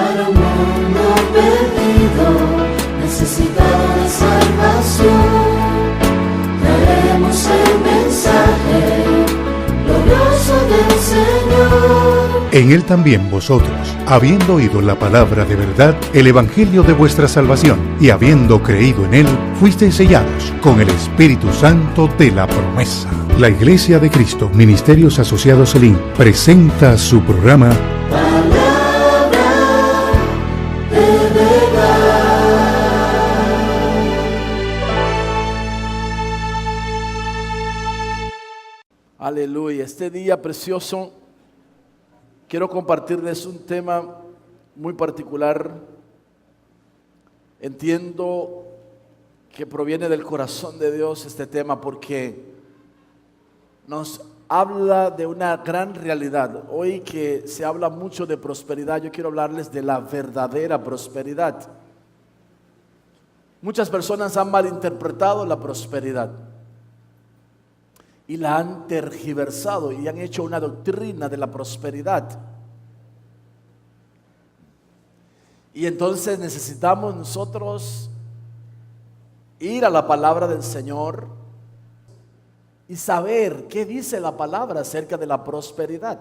para un mundo perdido, necesitado de salvación. Traemos el mensaje glorioso del Señor. En Él también vosotros, habiendo oído la palabra de verdad, el evangelio de vuestra salvación, y habiendo creído en Él, fuisteis sellados con el Espíritu Santo de la promesa. La Iglesia de Cristo, Ministerios Asociados Selim, presenta su programa Palabra de verdad. Aleluya. Este día precioso quiero compartirles un tema muy particular. Entiendo que proviene del corazón de Dios este tema porque nos habla de una gran realidad. Hoy que se habla mucho de prosperidad, yo quiero hablarles de la verdadera prosperidad. Muchas personas han malinterpretado la prosperidad y la han tergiversado y han hecho una doctrina de la prosperidad. Y entonces necesitamos nosotros ir a la palabra del Señor y saber qué dice la palabra acerca de la prosperidad.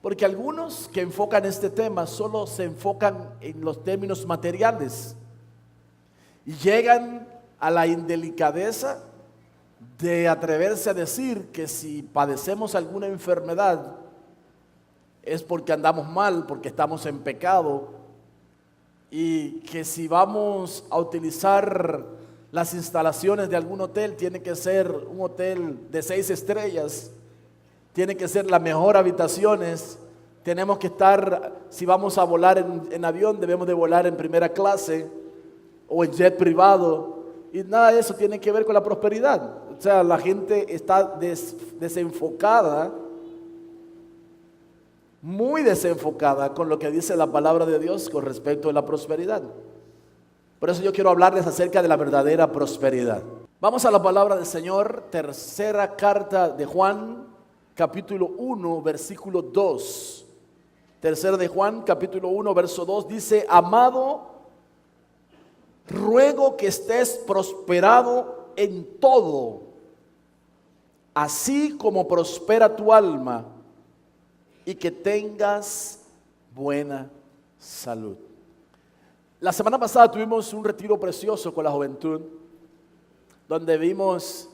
Porque algunos que enfocan este tema solo se enfocan en los términos materiales y llegan a la indelicadeza de atreverse a decir que si padecemos alguna enfermedad es porque andamos mal, porque estamos en pecado, y que si vamos a utilizar las instalaciones de algún hotel, tiene que ser un hotel de 6 estrellas, tiene que ser las mejores habitaciones, tenemos que estar, si vamos a volar en avión, debemos de volar en primera clase o en jet privado, y nada de eso tiene que ver con la prosperidad. O sea, la gente está desenfocada, muy desenfocada con lo que dice la palabra de Dios con respecto a la prosperidad. Por eso yo quiero hablarles acerca de la verdadera prosperidad. Vamos a la palabra del Señor, tercera carta de Juan, capítulo 1, versículo 2. Tercera de Juan, capítulo 1, verso 2, dice: amado, ruego que estés prosperado en todo, así como prospera tu alma, y que tengas buena salud. La semana pasada tuvimos un retiro precioso con la juventud, donde vimos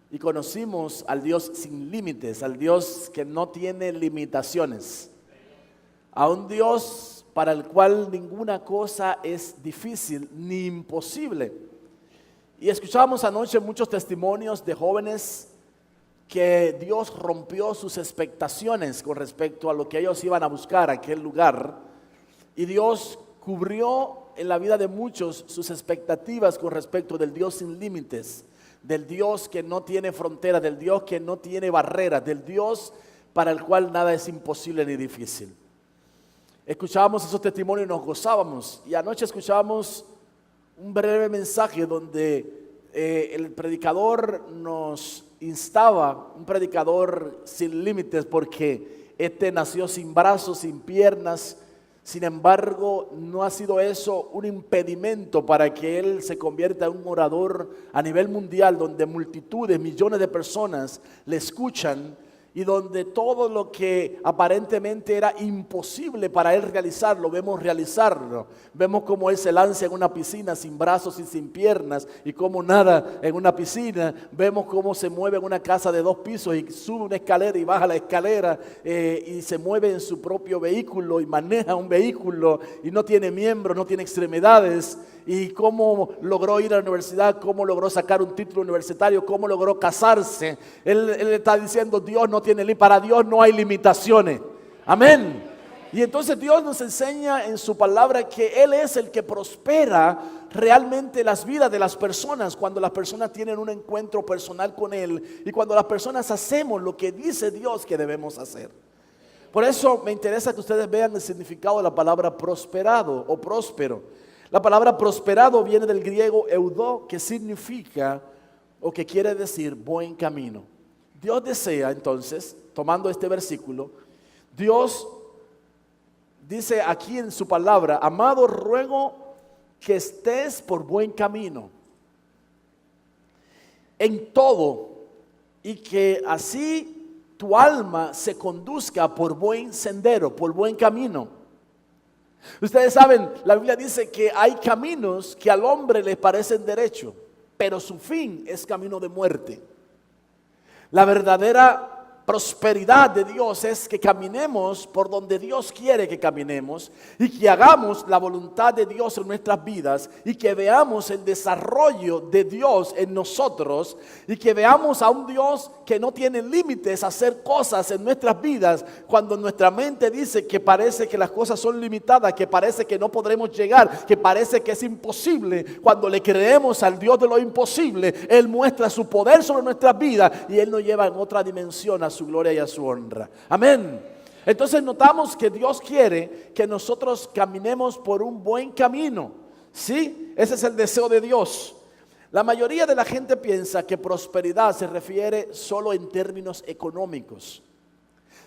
y conocimos al Dios sin límites, al Dios que no tiene limitaciones, a un Dios para el cual ninguna cosa es difícil ni imposible. Y escuchábamos anoche muchos testimonios de jóvenes que Dios rompió sus expectaciones con respecto a lo que ellos iban a buscar a aquel lugar, y Dios cubrió en la vida de muchos sus expectativas con respecto del Dios sin límites, del Dios que no tiene frontera, del Dios que no tiene barreras, del Dios para el cual nada es imposible ni difícil. Escuchábamos esos testimonios y nos gozábamos, y anoche escuchábamos un breve mensaje donde el predicador nos instaba, un predicador sin límites, porque este nació sin brazos, sin piernas. Sin embargo, no ha sido eso un impedimento para que él se convierta en un orador a nivel mundial, donde multitudes, millones de personas le escuchan, y donde todo lo que aparentemente era imposible para él realizarlo, vemos realizarlo. Vemos cómo él se lanza en una piscina sin brazos y sin piernas, y cómo nada en una piscina. Vemos cómo se mueve en una casa de 2 pisos y sube una escalera y baja la escalera, y se mueve en su propio vehículo y maneja un vehículo y no tiene miembros, no tiene extremidades. Y cómo logró ir a la universidad, cómo logró sacar un título universitario, cómo logró casarse. Él está diciendo: Dios no tiene, para Dios no hay limitaciones. Amén. Y entonces Dios nos enseña en su palabra que Él es el que prospera realmente las vidas de las personas, cuando las personas tienen un encuentro personal con Él y cuando las personas hacemos lo que dice Dios que debemos hacer. Por eso me interesa que ustedes vean el significado de la palabra prosperado o próspero. La palabra prosperado viene del griego eudó, que significa o que quiere decir buen camino. Dios desea entonces, tomando este versículo, Dios dice aquí en su palabra: amado, ruego que estés por buen camino en todo, y que así tu alma se conduzca por buen sendero, por buen camino. Ustedes saben, la Biblia dice que hay caminos que al hombre le parecen derecho, pero su fin es camino de muerte. La verdadera prosperidad de Dios es que caminemos por donde Dios quiere que caminemos y que hagamos la voluntad de Dios en nuestras vidas y que veamos el desarrollo de Dios en nosotros y que veamos a un Dios que no tiene límites a hacer cosas en nuestras vidas cuando nuestra mente dice que parece que las cosas son limitadas, que parece que no podremos llegar, que parece que es imposible. Cuando le creemos al Dios de lo imposible, Él muestra su poder sobre nuestras vidas y Él nos lleva en otra dimensión a su gloria y a su honra. Amén. Entonces notamos que Dios quiere que nosotros caminemos por un buen camino. ¿Sí? Ese es el deseo de Dios. La mayoría de la gente piensa que prosperidad se refiere solo en términos económicos.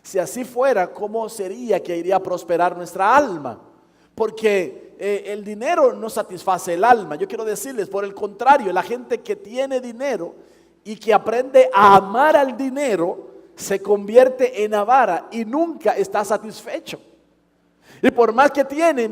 Si así fuera, ¿cómo sería que iría a prosperar nuestra alma? Porque el dinero no satisface el alma. Yo quiero decirles, por el contrario, la gente que tiene dinero y que aprende a amar al dinero se convierte en avara y nunca está satisfecho. Y por más que tiene,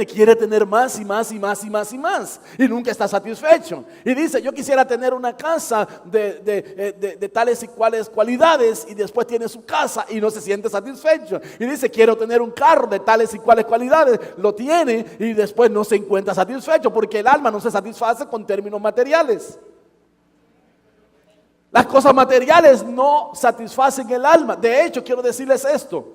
quiere tener más y más y más y más y más. Y nunca está satisfecho. Y dice: yo quisiera tener una casa de tales y cuales cualidades. Y después tiene su casa y no se siente satisfecho. Y dice: quiero tener un carro de tales y cuales cualidades. Lo tiene y después no se encuentra satisfecho. Porque el alma no se satisface con términos materiales. Las cosas materiales no satisfacen el alma. De hecho, quiero decirles esto: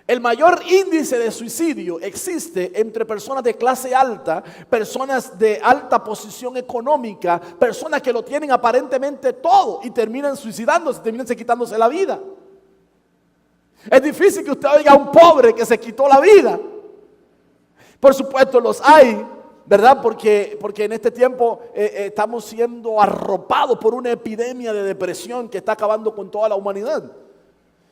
el mayor índice de suicidio existe entre personas de clase alta, personas de alta posición económica, personas que lo tienen aparentemente todo y terminan suicidándose, terminan quitándose la vida. Es difícil que usted oiga a un pobre que se quitó la vida. Por supuesto los hay, ¿verdad? Porque en este tiempo estamos siendo arropados por una epidemia de depresión que está acabando con toda la humanidad.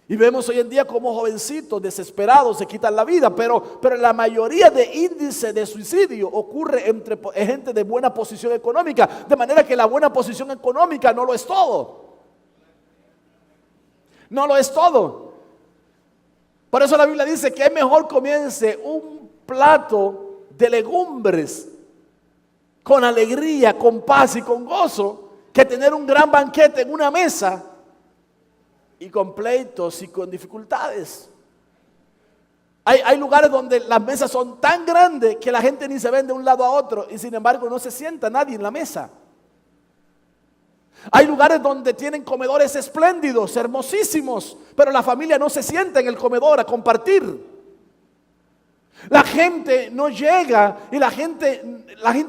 Y vemos hoy en día como jovencitos desesperados se quitan la vida, pero la mayoría de índice de suicidio ocurre entre gente de buena posición económica, de manera que la buena posición económica no lo es todo. No lo es todo. Por eso la Biblia dice que es mejor comience un plato de legumbres con alegría, con paz y con gozo, que tener un gran banquete en una mesa y con pleitos y con dificultades. Hay lugares donde las mesas son tan grandes que la gente ni se ven de un lado a otro y sin embargo no se sienta nadie en la mesa. Hay lugares donde tienen comedores espléndidos, hermosísimos, pero la familia no se sienta en el comedor a compartir. La gente no llega y la gente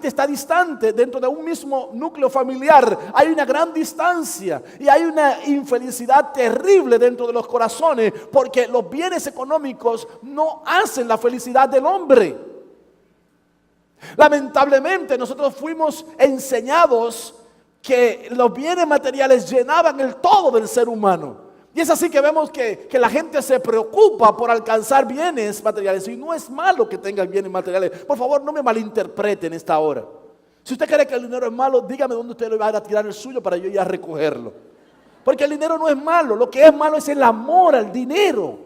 está distante. Dentro de un mismo núcleo familiar hay una gran distancia y hay una infelicidad terrible dentro de los corazones, porque los bienes económicos no hacen la felicidad del hombre. Lamentablemente nosotros fuimos enseñados que los bienes materiales llenaban el todo del ser humano. Y es así que vemos que la gente se preocupa por alcanzar bienes materiales. Y no es malo que tengan bienes materiales. Por favor, no me malinterpreten esta hora. Si usted cree que el dinero es malo, dígame dónde usted le va a tirar el suyo para yo ir a recogerlo. Porque el dinero no es malo. Lo que es malo es el amor al dinero.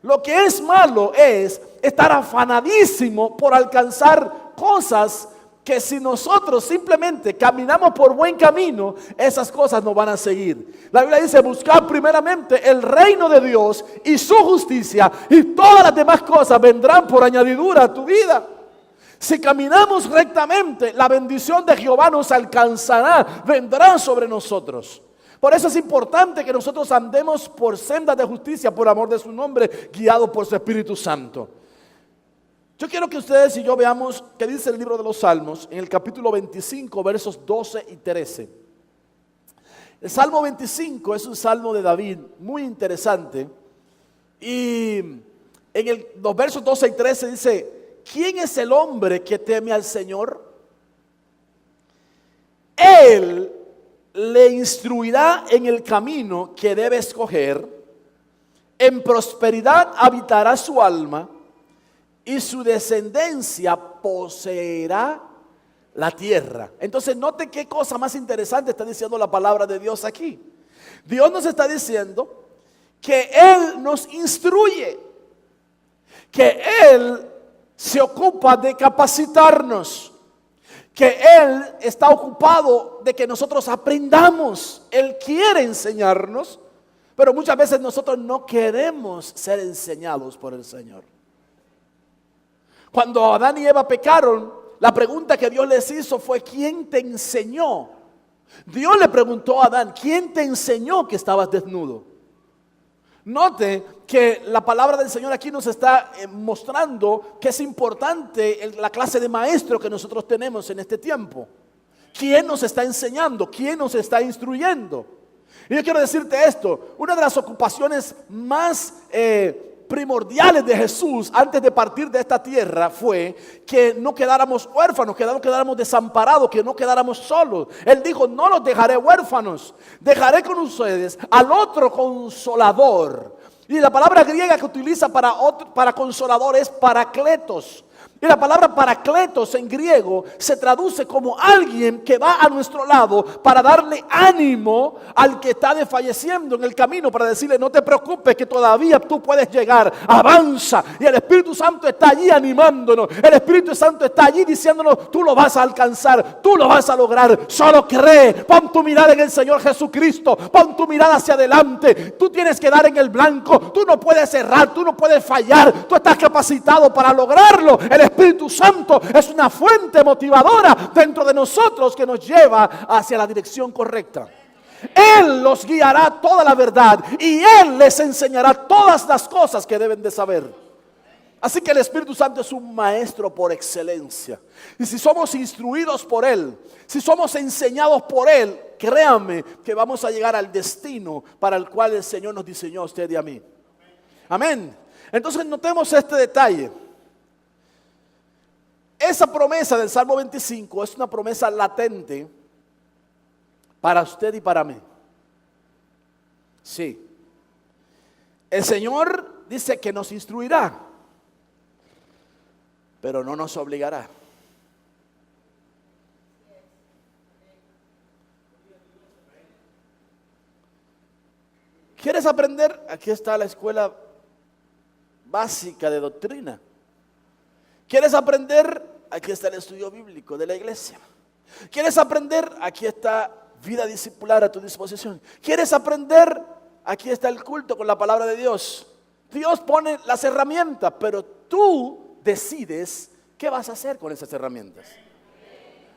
Lo que es malo es estar afanadísimo por alcanzar cosas que si nosotros simplemente caminamos por buen camino, esas cosas nos van a seguir. La Biblia dice: buscar primeramente el reino de Dios y su justicia, y todas las demás cosas vendrán por añadidura a tu vida. Si caminamos rectamente, la bendición de Jehová nos alcanzará, vendrá sobre nosotros. Por eso es importante que nosotros andemos por sendas de justicia, por amor de su nombre, guiados por su Espíritu Santo. Yo quiero que ustedes y yo veamos qué dice el libro de los Salmos en el capítulo 25, versos 12 y 13. El Salmo 25 es un salmo de David muy interesante. Y en los versos 12 y 13 dice: ¿quién es el hombre que teme al Señor? Él le instruirá en el camino que debe escoger. En prosperidad habitará su alma y su descendencia poseerá la tierra. Entonces note qué cosa más interesante está diciendo la palabra de Dios aquí. Dios nos está diciendo que Él nos instruye, que Él se ocupa de capacitarnos, que Él está ocupado de que nosotros aprendamos. Él quiere enseñarnos, pero muchas veces nosotros no queremos ser enseñados por el Señor. Cuando Adán y Eva pecaron, la pregunta que Dios les hizo fue: ¿quién te enseñó? Dios le preguntó a Adán: ¿quién te enseñó que estabas desnudo? Note que la palabra del Señor aquí nos está mostrando que es importante la clase de maestro que nosotros tenemos en este tiempo. ¿Quién nos está enseñando? ¿Quién nos está instruyendo? Y yo quiero decirte esto: una de las ocupaciones más primordiales de Jesús antes de partir de esta tierra fue que no quedáramos huérfanos, que no quedáramos desamparados, que no quedáramos solos. Él dijo: no los dejaré huérfanos, dejaré con ustedes al otro consolador. Y la palabra griega que utiliza para consolador es paracletos. Y la palabra paracletos en griego se traduce como alguien que va a nuestro lado para darle ánimo al que está desfalleciendo en el camino, para decirle: no te preocupes, que todavía tú puedes llegar, avanza. Y el Espíritu Santo está allí animándonos, el Espíritu Santo está allí diciéndonos: tú lo vas a alcanzar, tú lo vas a lograr, solo cree, pon tu mirada en el Señor Jesucristo, pon tu mirada hacia adelante, tú tienes que dar en el blanco, tú no puedes errar, tú no puedes fallar, tú estás capacitado para lograrlo. El Espíritu Santo es una fuente motivadora dentro de nosotros que nos lleva hacia la dirección correcta. Él los guiará a toda la verdad y Él les enseñará todas las cosas que deben de saber. Así que el Espíritu Santo es un maestro por excelencia. Y si somos instruidos por Él, si somos enseñados por Él, créanme que vamos a llegar al destino para el cual el Señor nos diseñó a usted y a mí. Amén. Entonces notemos este detalle. Esa promesa del Salmo 25 es una promesa latente para usted y para mí. Sí. El Señor dice que nos instruirá, pero no nos obligará. ¿Quieres aprender? Aquí está la escuela básica de doctrina. ¿Quieres aprender? Aquí está el estudio bíblico de la iglesia. ¿Quieres aprender? Aquí está vida discipular a tu disposición. ¿Quieres aprender? Aquí está el culto con la palabra de Dios. Dios pone las herramientas, pero tú decides qué vas a hacer con esas herramientas.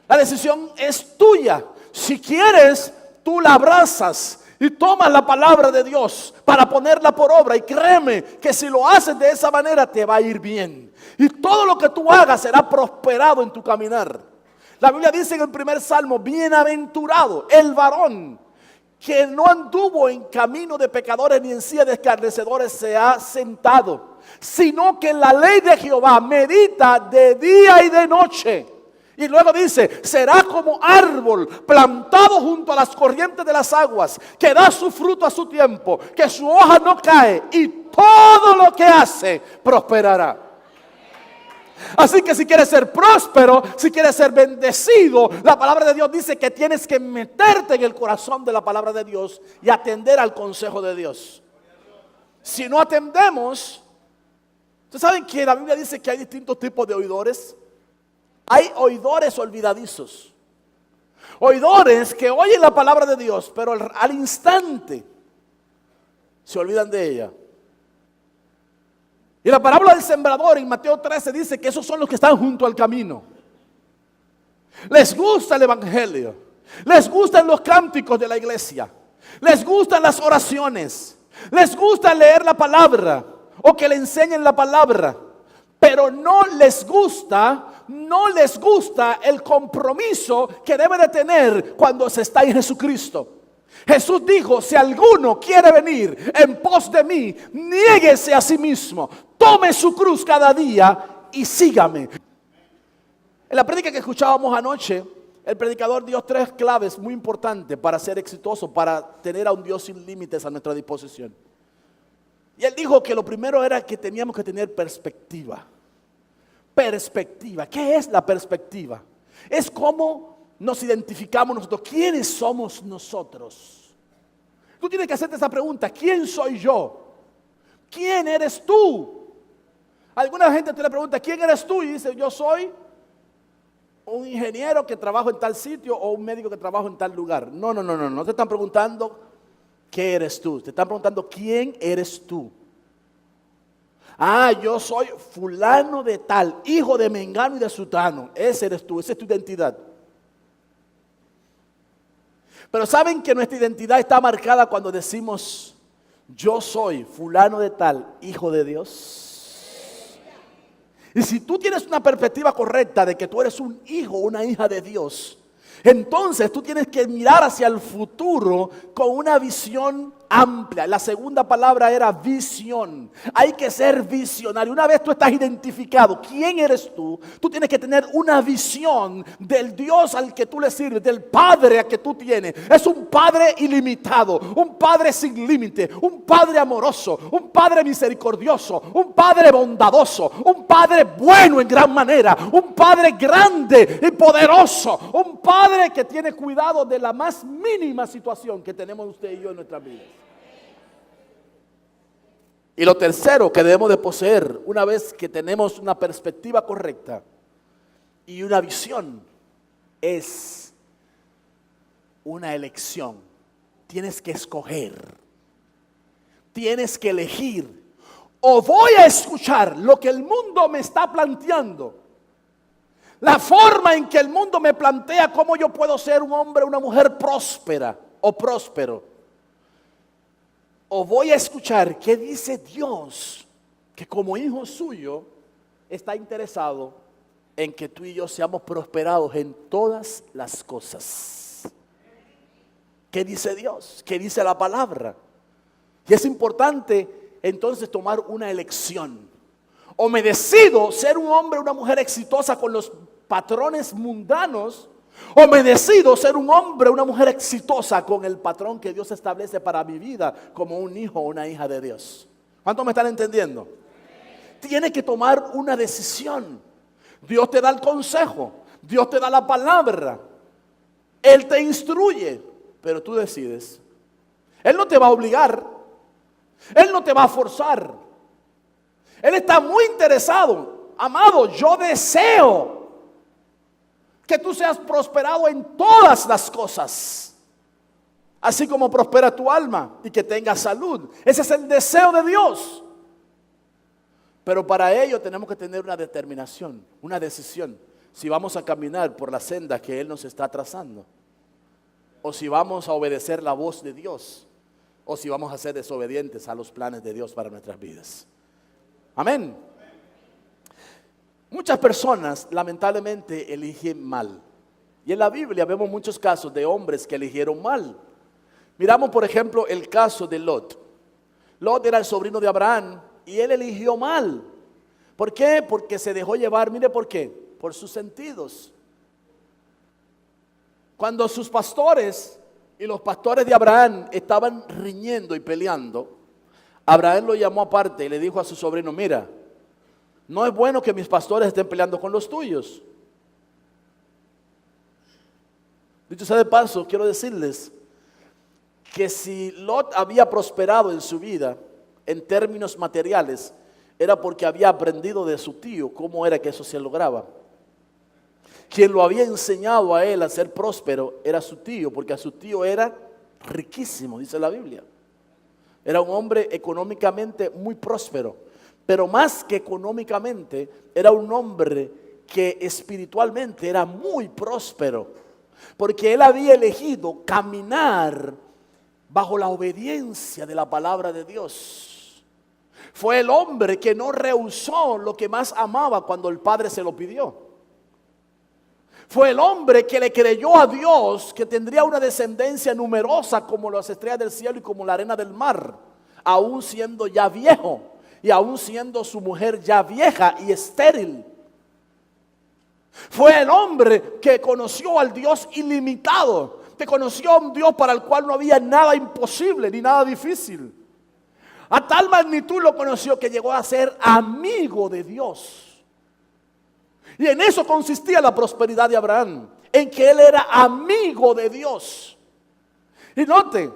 La decisión es tuya. Si quieres, tú la abrazas y tomas la palabra de Dios para ponerla por obra. Y créeme que si lo haces de esa manera te va a ir bien. Y todo lo que tú hagas será prosperado en tu caminar. La Biblia dice en el primer salmo: bienaventurado el varón que no anduvo en camino de pecadores ni en silla de escarnecedores se ha sentado, sino que en la ley de Jehová medita de día y de noche. Y luego dice: será como árbol plantado junto a las corrientes de las aguas, que da su fruto a su tiempo, que su hoja no cae, y todo lo que hace prosperará. Así que si quieres ser próspero, si quieres ser bendecido, la palabra de Dios dice que tienes que meterte en el corazón de la palabra de Dios y atender al consejo de Dios. Si no atendemos, ¿ustedes saben que la Biblia dice que hay distintos tipos de oidores? Hay oidores olvidadizos, oidores que oyen la palabra de Dios, pero al instante se olvidan de ella. Y la parábola del sembrador en Mateo 13 dice que esos son los que están junto al camino. Les gusta el evangelio, les gustan los cánticos de la iglesia, les gustan las oraciones, les gusta leer la palabra o que le enseñen la palabra, pero no les gusta el compromiso que debe de tener cuando se está en Jesucristo. Jesús dijo: si alguno quiere venir en pos de mí, niéguese a sí mismo, tome su cruz cada día y sígame. En la prédica que escuchábamos anoche, el predicador dio 3 claves muy importantes para ser exitoso, para tener a un Dios sin límites a nuestra disposición. Y él dijo que lo primero era que teníamos que tener perspectiva. Perspectiva. ¿Qué es la perspectiva? Es cómo nos identificamos nosotros. ¿Quiénes somos nosotros? Tú tienes que hacerte esa pregunta. ¿Quién soy yo? ¿Quién eres tú? Alguna gente te le pregunta, ¿quién eres tú? Y dice, yo soy un ingeniero que trabajo en tal sitio o un médico que trabajo en tal lugar. No. No te están preguntando ¿qué eres tú? Te están preguntando, ¿quién eres tú? Ah, yo soy fulano de tal, hijo de Mengano y de Sutano. Ese eres tú, esa es tu identidad. Pero ¿saben que nuestra identidad está marcada cuando decimos, yo soy fulano de tal, hijo de Dios? Y si tú tienes una perspectiva correcta de que tú eres un hijo o una hija de Dios, entonces tú tienes que mirar hacia el futuro con una visión amplia. La segunda palabra era visión. Hay que ser visionario. Una vez tú estás identificado quién eres tú tienes que tener una visión del Dios al que tú le sirves, del Padre a que tú tienes. Es un Padre ilimitado, un Padre sin límite, un Padre amoroso, un Padre misericordioso, un Padre bondadoso, un Padre bueno en gran manera, un Padre grande y poderoso, un Padre que tiene cuidado de la más mínima situación que tenemos usted y yo en nuestras vidas. Y lo tercero que debemos de poseer una vez que tenemos una perspectiva correcta y una visión es una elección. Tienes que escoger, tienes que elegir. O voy a escuchar lo que el mundo me está planteando, la forma en que el mundo me plantea cómo yo puedo ser un hombre o una mujer próspera o próspero. O voy a escuchar qué dice Dios, que como hijo suyo está interesado en que tú y yo seamos prosperados en todas las cosas. ¿Qué dice Dios? ¿Qué dice la palabra? Y es importante entonces tomar una elección. O me decido ser un hombre o una mujer exitosa con los patrones mundanos, o me decido ser un hombre o una mujer exitosa con el patrón que Dios establece para mi vida como un hijo o una hija de Dios. ¿Cuántos me están entendiendo? Tienes que tomar una decisión. Dios te da el consejo, Dios te da la palabra, Él te instruye, pero tú decides. Él no te va a obligar, Él no te va a forzar. Él está muy interesado. Amado, yo deseo que tú seas prosperado en todas las cosas, así como prospera tu alma y que tengas salud. Ese es el deseo de Dios. Pero para ello tenemos que tener una determinación, una decisión. Si vamos a caminar por la senda que Él nos está trazando, o si vamos a obedecer la voz de Dios, o si vamos a ser desobedientes a los planes de Dios para nuestras vidas. Amén. Muchas personas lamentablemente eligen mal. Y en la Biblia vemos muchos casos de hombres que eligieron mal. Miramos por ejemplo el caso de Lot. Lot era el sobrino de Abraham y él eligió mal. ¿Por qué? Porque se dejó llevar, mire por qué, por sus sentidos. Cuando sus pastores y los pastores de Abraham estaban riñendo y peleando, Abraham lo llamó aparte y le dijo a su sobrino, mira, no es bueno que mis pastores estén peleando con los tuyos. Dicho sea de paso, quiero decirles que si Lot había prosperado en su vida en términos materiales, era porque había aprendido de su tío cómo era que eso se lograba. Quien lo había enseñado a él a ser próspero era su tío, porque a su tío era riquísimo, dice la Biblia. Era un hombre económicamente muy próspero. Pero más que económicamente, era un hombre que espiritualmente era muy próspero, porque él había elegido caminar bajo la obediencia de la palabra de Dios. Fue el hombre que no rehusó lo que más amaba cuando el Padre se lo pidió. Fue el hombre que le creyó a Dios que tendría una descendencia numerosa como las estrellas del cielo y como la arena del mar, aún siendo ya viejo. Y aún siendo su mujer ya vieja y estéril. Fue el hombre que conoció al Dios ilimitado, que conoció a un Dios para el cual no había nada imposible ni nada difícil. A tal magnitud lo conoció que llegó a ser amigo de Dios. Y en eso consistía la prosperidad de Abraham, en que él era amigo de Dios. Y noten,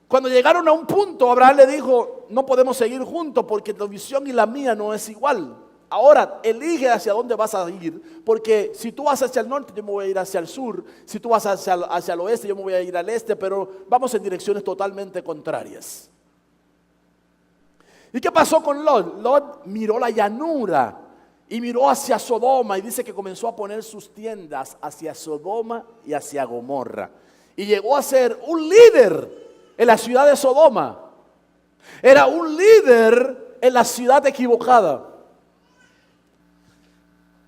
cuando llegaron a un punto, Abraham le dijo: no podemos seguir juntos porque tu visión y la mía no es igual. Ahora elige hacia dónde vas a ir, porque si tú vas hacia el norte, yo me voy a ir hacia el sur. Si tú vas hacia el oeste, yo me voy a ir al este, pero vamos en direcciones totalmente contrarias. ¿Y qué pasó con Lot? Lot miró la llanura y miró hacia Sodoma, y dice que comenzó a poner sus tiendas hacia Sodoma y hacia Gomorra. Y llegó a ser un líder en la ciudad de Sodoma. Era un líder en la ciudad equivocada.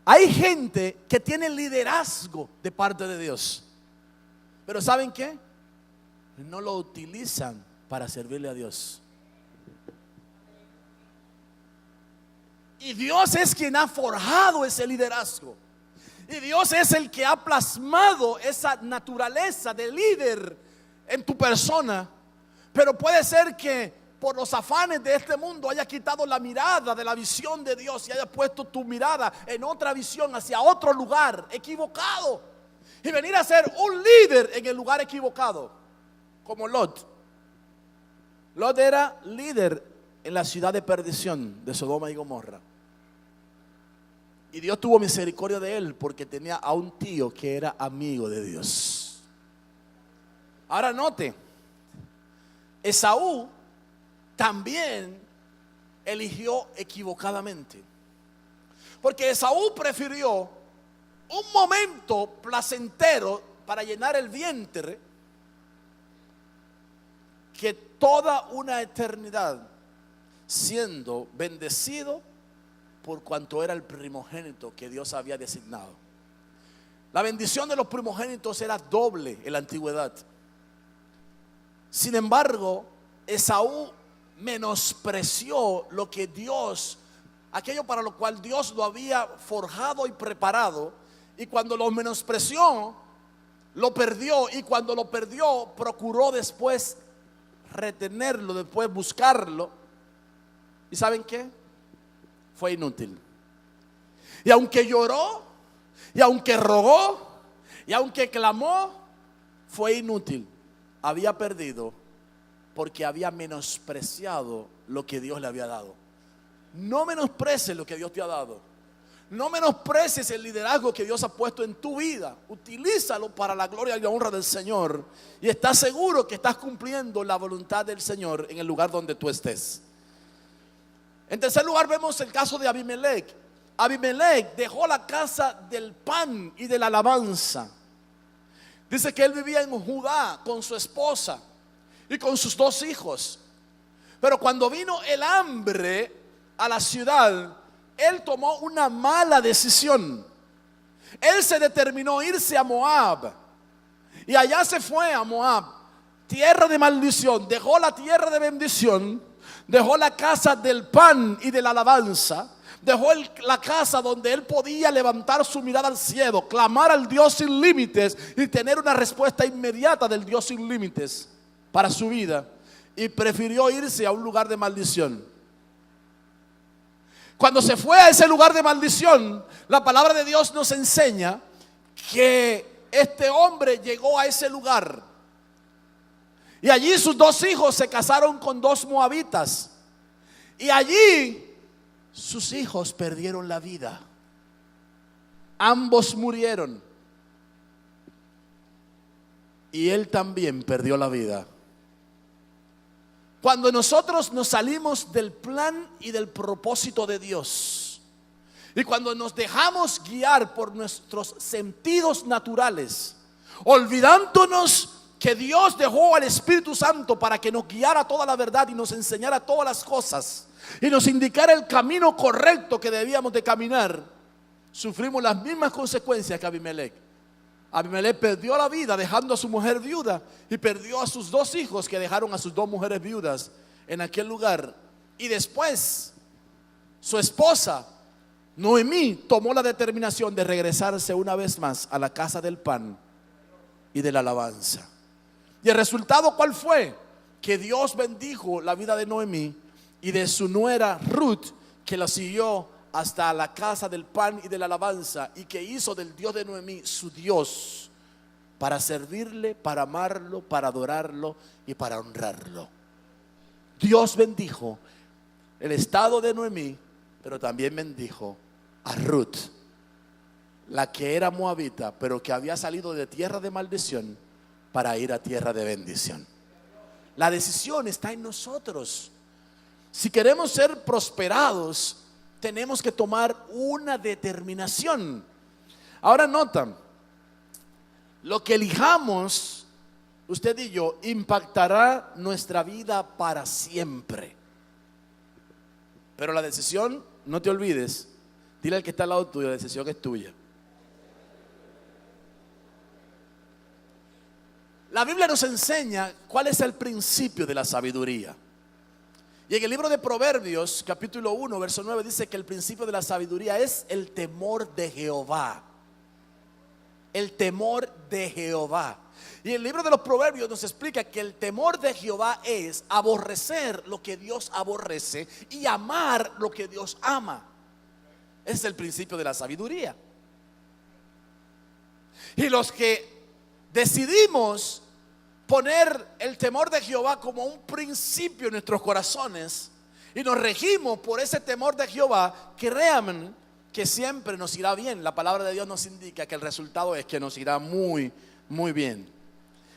Hay gente que tiene liderazgo de parte de Dios, pero ¿saben qué? No lo utilizan para servirle a Dios. Y Dios es quien ha forjado ese liderazgo. Y Dios es el que ha plasmado esa naturaleza de líder en tu persona. Pero puede ser que por los afanes de este mundo haya quitado la mirada de la visión de Dios y haya puesto tu mirada en otra visión, hacia otro lugar equivocado, y venir a ser un líder en el lugar equivocado, como Lot. Lot era líder en la ciudad de perdición de Sodoma y Gomorra. Y Dios tuvo misericordia de él porque tenía a un tío que era amigo de Dios. Ahora note, Esaú también eligió equivocadamente, porque Esaú prefirió un momento placentero para llenar el vientre que toda una eternidad siendo bendecido por cuanto era el primogénito que Dios había designado. La bendición de los primogénitos era doble en la antigüedad. Sin embargo, Esaú menospreció lo que Dios, aquello para lo cual Dios lo había forjado y preparado, y cuando lo menospreció, lo perdió, y cuando lo perdió, procuró después retenerlo, después buscarlo, y ¿saben qué? Fue inútil. Y aunque lloró, y aunque rogó, y aunque clamó, fue inútil. Había perdido porque había menospreciado lo que Dios le había dado. No menosprecies lo que Dios te ha dado. No menosprecies el liderazgo que Dios ha puesto en tu vida. Utilízalo para la gloria y la honra del Señor, y estás seguro que estás cumpliendo la voluntad del Señor en el lugar donde tú estés. En tercer lugar, vemos el caso de Abimelech. Abimelech dejó la casa del pan y de la alabanza. Dice que él vivía en Judá con su esposa y con sus 2 hijos. Pero cuando vino el hambre a la ciudad, él tomó una mala decisión. Él se determinó irse a Moab, y allá se fue a Moab, tierra de maldición. Dejó la tierra de bendición, dejó la casa del pan y de la alabanza, dejó la casa donde él podía levantar su mirada al cielo, clamar al Dios sin límites y tener una respuesta inmediata del Dios sin límites para su vida, y prefirió irse a un lugar de maldición. Cuando se fue a ese lugar de maldición, la palabra de Dios nos enseña que este hombre llegó a ese lugar, y allí sus 2 hijos se casaron con 2 moabitas, y allí sus hijos perdieron la vida. Ambos murieron, y él también perdió la vida. Cuando nosotros nos salimos del plan y del propósito de Dios, y cuando nos dejamos guiar por nuestros sentidos naturales, olvidándonos que Dios dejó al Espíritu Santo para que nos guiara toda la verdad y nos enseñara todas las cosas y nos indicara el camino correcto que debíamos de caminar, sufrimos las mismas consecuencias que Abimelech. Abimelech perdió la vida dejando a su mujer viuda, y perdió a sus 2 hijos que dejaron a sus 2 mujeres viudas en aquel lugar. Y después su esposa Noemí tomó la determinación de regresarse una vez más a la casa del pan y de la alabanza. ¿Y el resultado cuál fue? Que Dios bendijo la vida de Noemí, y de su nuera Ruth, que la siguió hasta la casa del pan y de la alabanza, y que hizo del Dios de Noemí su Dios, para servirle, para amarlo, para adorarlo y para honrarlo. Dios bendijo el estado de Noemí, pero también bendijo a Ruth, la que era moabita, pero que había salido de tierra de maldición para ir a tierra de bendición. La decisión está en nosotros. Si queremos ser prosperados, tenemos que tomar una determinación. Ahora notan, lo que elijamos, usted y yo, impactará nuestra vida para siempre. Pero la decisión, no te olvides, dile al que está al lado tuyo, la decisión es tuya. La Biblia nos enseña cuál es el principio de la sabiduría. Y en el libro de Proverbios, capítulo 1, verso 9, dice que el principio de la sabiduría es el temor de Jehová. El temor de Jehová. Y el libro de los Proverbios nos explica que el temor de Jehová es aborrecer lo que Dios aborrece y amar lo que Dios ama. Ese es el principio de la sabiduría. Y los que decidimos poner el temor de Jehová como un principio en nuestros corazones y nos regimos por ese temor de Jehová, créanme que siempre nos irá bien. La palabra de Dios nos indica que el resultado es que nos irá muy, muy bien.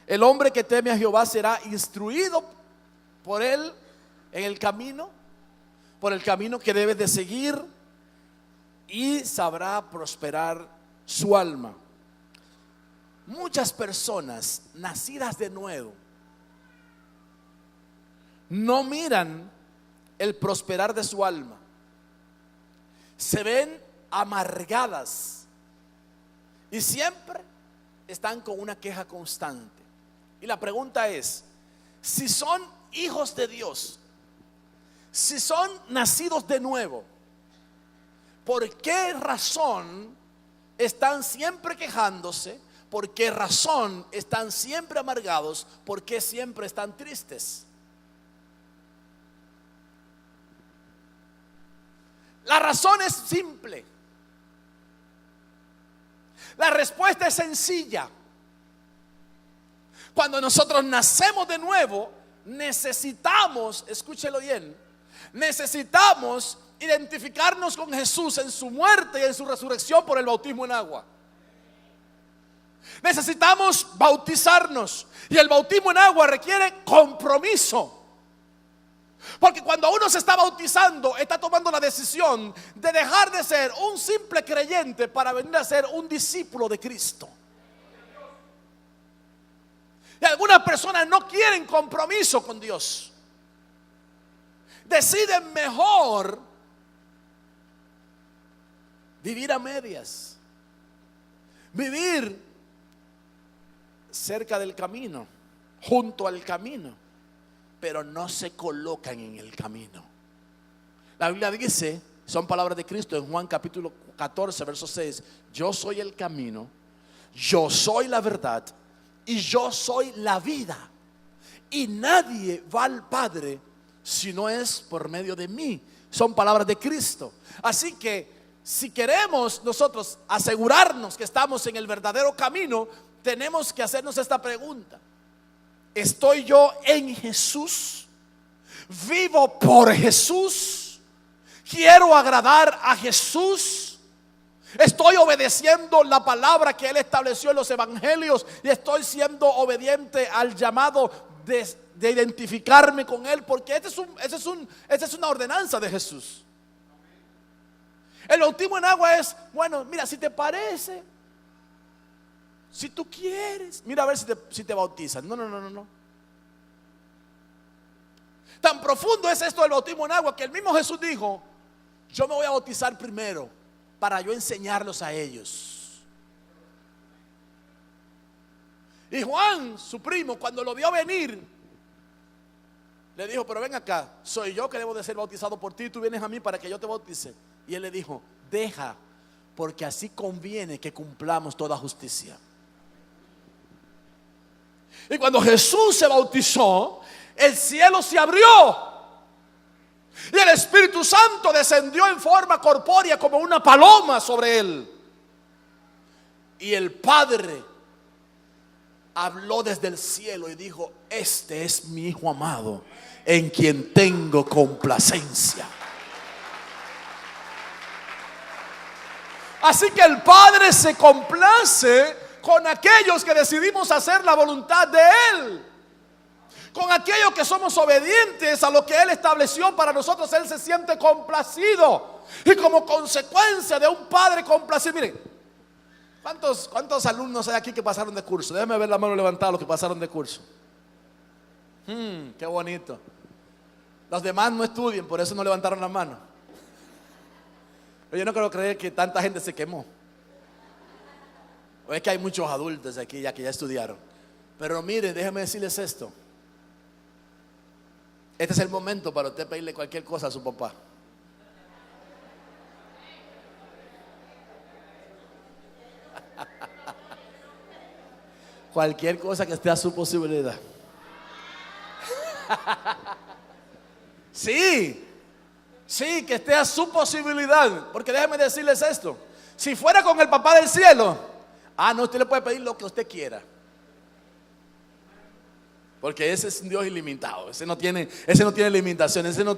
El hombre que teme a Jehová será instruido por él en el camino, por el camino que debe de seguir, y sabrá prosperar su alma. Muchas personas nacidas de nuevo no miran el prosperar de su alma. Se ven amargadas y siempre están con una queja constante. Y la pregunta es, si son hijos de Dios, si son nacidos de nuevo, ¿por qué razón están siempre quejándose? ¿Por qué razón están siempre amargados? ¿Por qué siempre están tristes? La razón es simple. La respuesta es sencilla. Cuando nosotros nacemos de nuevo, necesitamos, escúchelo bien, necesitamos identificarnos con Jesús en su muerte y en su resurrección por el bautismo en agua. Necesitamos bautizarnos, y el bautismo en agua requiere compromiso. Porque cuando uno se está bautizando, está tomando la decisión de dejar de ser un simple creyente para venir a ser un discípulo de Cristo. Y algunas personas no quieren compromiso con Dios. Deciden mejor vivir a medias, vivir cerca del camino, junto al camino, pero no se colocan en el camino. La Biblia dice, son palabras de Cristo en Juan capítulo 14, verso 6: yo soy el camino, yo soy la verdad y yo soy la vida, y nadie va al Padre si no es por medio de mí. Son palabras de Cristo. Así que si queremos nosotros asegurarnos que estamos en el verdadero camino, tenemos que hacernos esta pregunta: ¿estoy yo en Jesús? ¿Vivo por Jesús? ¿Quiero agradar a Jesús? ¿Estoy obedeciendo la palabra que Él estableció en los evangelios y estoy siendo obediente al llamado de identificarme con Él? Porque esta es una ordenanza de Jesús. El bautismo en agua es, bueno, mira, si te parece, si tú quieres, mira a ver si te bautizan. No. Tan profundo es esto del bautismo en agua que el mismo Jesús dijo: yo me voy a bautizar primero para yo enseñarlos a ellos. Y Juan, su primo, cuando lo vio venir, le dijo: pero ven acá, soy yo que debo de ser bautizado por ti y tú vienes a mí para que yo te bautice. Y él le dijo: deja, porque así conviene que cumplamos toda justicia. Y cuando Jesús se bautizó, el cielo se abrió Y el Espíritu Santo descendió en forma corpórea como una paloma sobre él. Y el Padre habló desde el cielo y dijo: este es mi Hijo amado, en quien tengo complacencia. Así que el Padre se complace con aquellos que decidimos hacer la voluntad de Él. Con aquellos que somos obedientes a lo que Él estableció para nosotros, Él se siente complacido. Y como consecuencia de un Padre complacido, miren, ¿cuántos alumnos hay aquí que pasaron de curso? Déjenme ver la mano levantada los que pasaron de curso. Qué bonito. Los demás no estudian, por eso no levantaron la mano. Yo no quiero creer que tanta gente se quemó. O es que hay muchos adultos aquí ya que ya estudiaron. Pero miren, déjenme decirles esto. Este es el momento para usted pedirle cualquier cosa a su papá. Cualquier cosa que esté a su posibilidad. Sí, que esté a su posibilidad. Porque déjenme decirles esto: si fuera con el papá del cielo, no, usted le puede pedir lo que usted quiera. Porque ese es un Dios ilimitado. Ese no tiene limitaciones. Ese no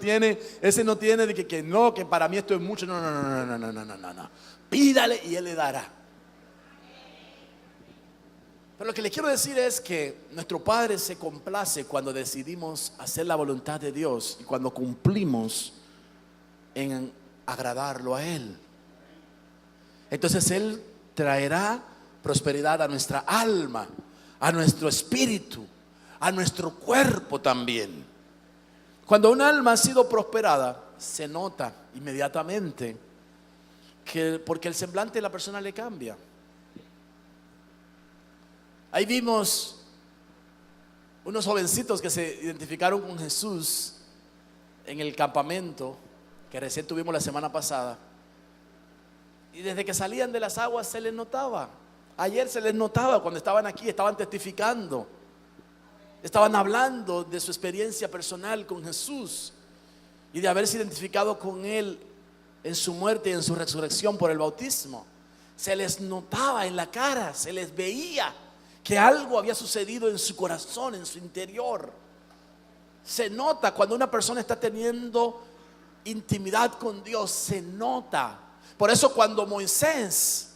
tiene de que no, que para mí esto es mucho. No. Pídale y Él le dará. Pero lo que le quiero decir es que nuestro Padre se complace cuando decidimos hacer la voluntad de Dios y cuando cumplimos en agradarlo a Él. Entonces Él traerá prosperidad a nuestra alma, a nuestro espíritu, a nuestro cuerpo también. Cuando un alma ha sido prosperada, se nota inmediatamente porque el semblante de la persona le cambia. Ahí vimos unos jovencitos que se identificaron con Jesús en el campamento que recién tuvimos la semana pasada. Y desde que salían de las aguas se les notaba. Ayer se les notaba cuando estaban aquí, estaban testificando. Estaban hablando de su experiencia personal con Jesús y de haberse identificado con Él en su muerte y en su resurrección por el bautismo. Se les notaba en la cara, se les veía que algo había sucedido en su corazón, en su interior. Se nota cuando una persona está teniendo intimidad con Dios, se nota. Por eso cuando Moisés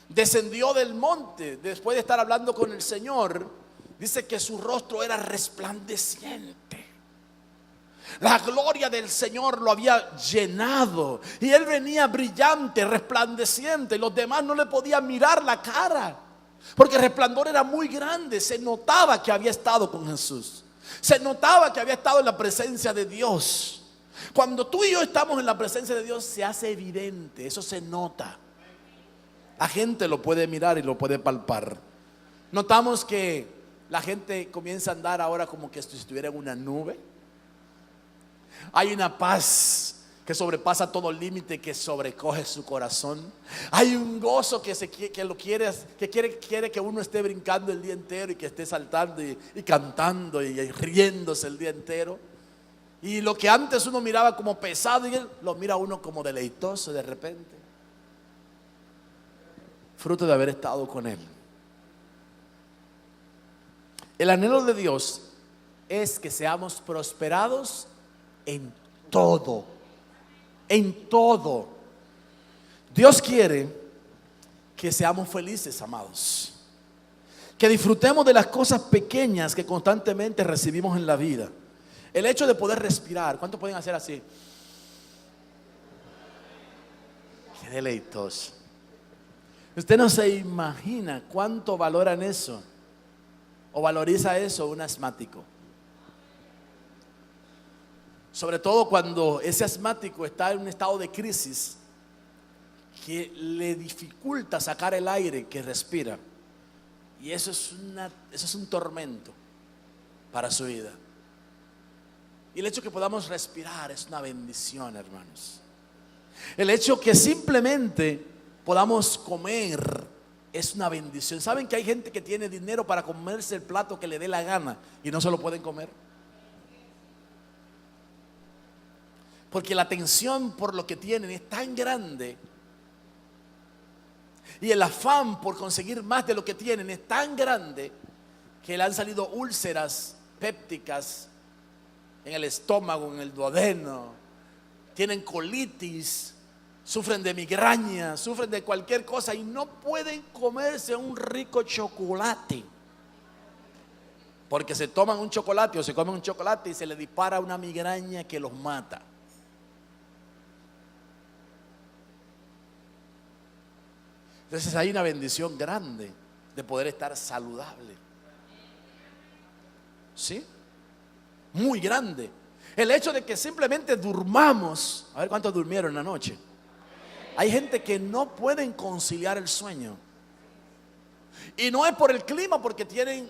descendió del monte después de estar hablando con el Señor, dice que su rostro era resplandeciente. La gloria del Señor lo había llenado y él venía brillante, resplandeciente. Los demás no le podían mirar la cara porque el resplandor era muy grande. Se notaba que había estado con Jesús. Se notaba que había estado en la presencia de Dios. Cuando tú y yo estamos en la presencia de Dios, se hace evidente, eso se nota. La gente lo puede mirar y lo puede palpar. Notamos que la gente comienza a andar ahora como que estuviera en una nube. Hay una paz que sobrepasa todo límite, que sobrecoge su corazón. Hay un gozo quiere que uno esté brincando el día entero y que esté saltando y cantando y riéndose el día entero. Y lo que antes uno miraba como pesado, y él lo mira uno como deleitoso de repente. Fruto de haber estado con Él. El anhelo de Dios es que seamos prosperados en todo. En todo. Dios quiere que seamos felices, amados. Que disfrutemos de las cosas pequeñas que constantemente recibimos en la vida. El hecho de poder respirar. ¿Cuántos pueden hacer así? Qué deleitoso. Usted no se imagina cuánto valoran eso o valoriza eso un asmático. Sobre todo cuando ese asmático está en un estado de crisis que le dificulta sacar el aire que respira. Y eso es un tormento para su vida. Y el hecho que podamos respirar es una bendición, hermanos. El hecho que simplemente podamos comer es una bendición. ¿Saben que hay gente que tiene dinero para comerse el plato que le dé la gana y no se lo pueden comer? Porque la tensión por lo que tienen es tan grande y el afán por conseguir más de lo que tienen es tan grande que le han salido úlceras pépticas en el estómago, en el duodeno, tienen colitis, sufren de migraña, sufren de cualquier cosa y no pueden comerse un rico chocolate. Porque se toman un chocolate o se comen un chocolate y se les dispara una migraña que los mata. Entonces hay una bendición grande de poder estar saludable. ¿Sí? Muy grande. El hecho de que simplemente durmamos. A ver cuántos durmieron anoche. Hay gente que no pueden conciliar el sueño. Y no es por el clima, porque tienen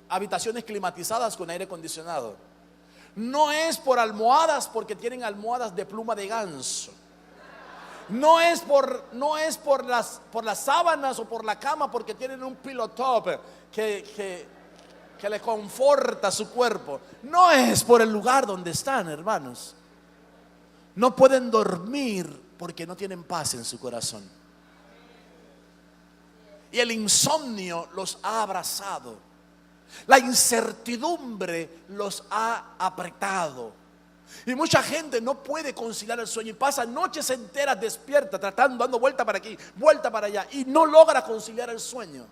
habitaciones climatizadas con aire acondicionado. No es por almohadas, porque tienen almohadas de pluma de ganso. No es por las sábanas o por la cama, porque tienen un pillow top que le conforta su cuerpo. No es por el lugar donde están, hermanos. No pueden dormir porque no tienen paz en su corazón. Y el insomnio los ha abrazado. La incertidumbre los ha apretado. Y mucha gente no puede conciliar el sueño y pasa noches enteras despierta, tratando, dando vuelta para aquí, vuelta para allá, y no logra conciliar el sueño.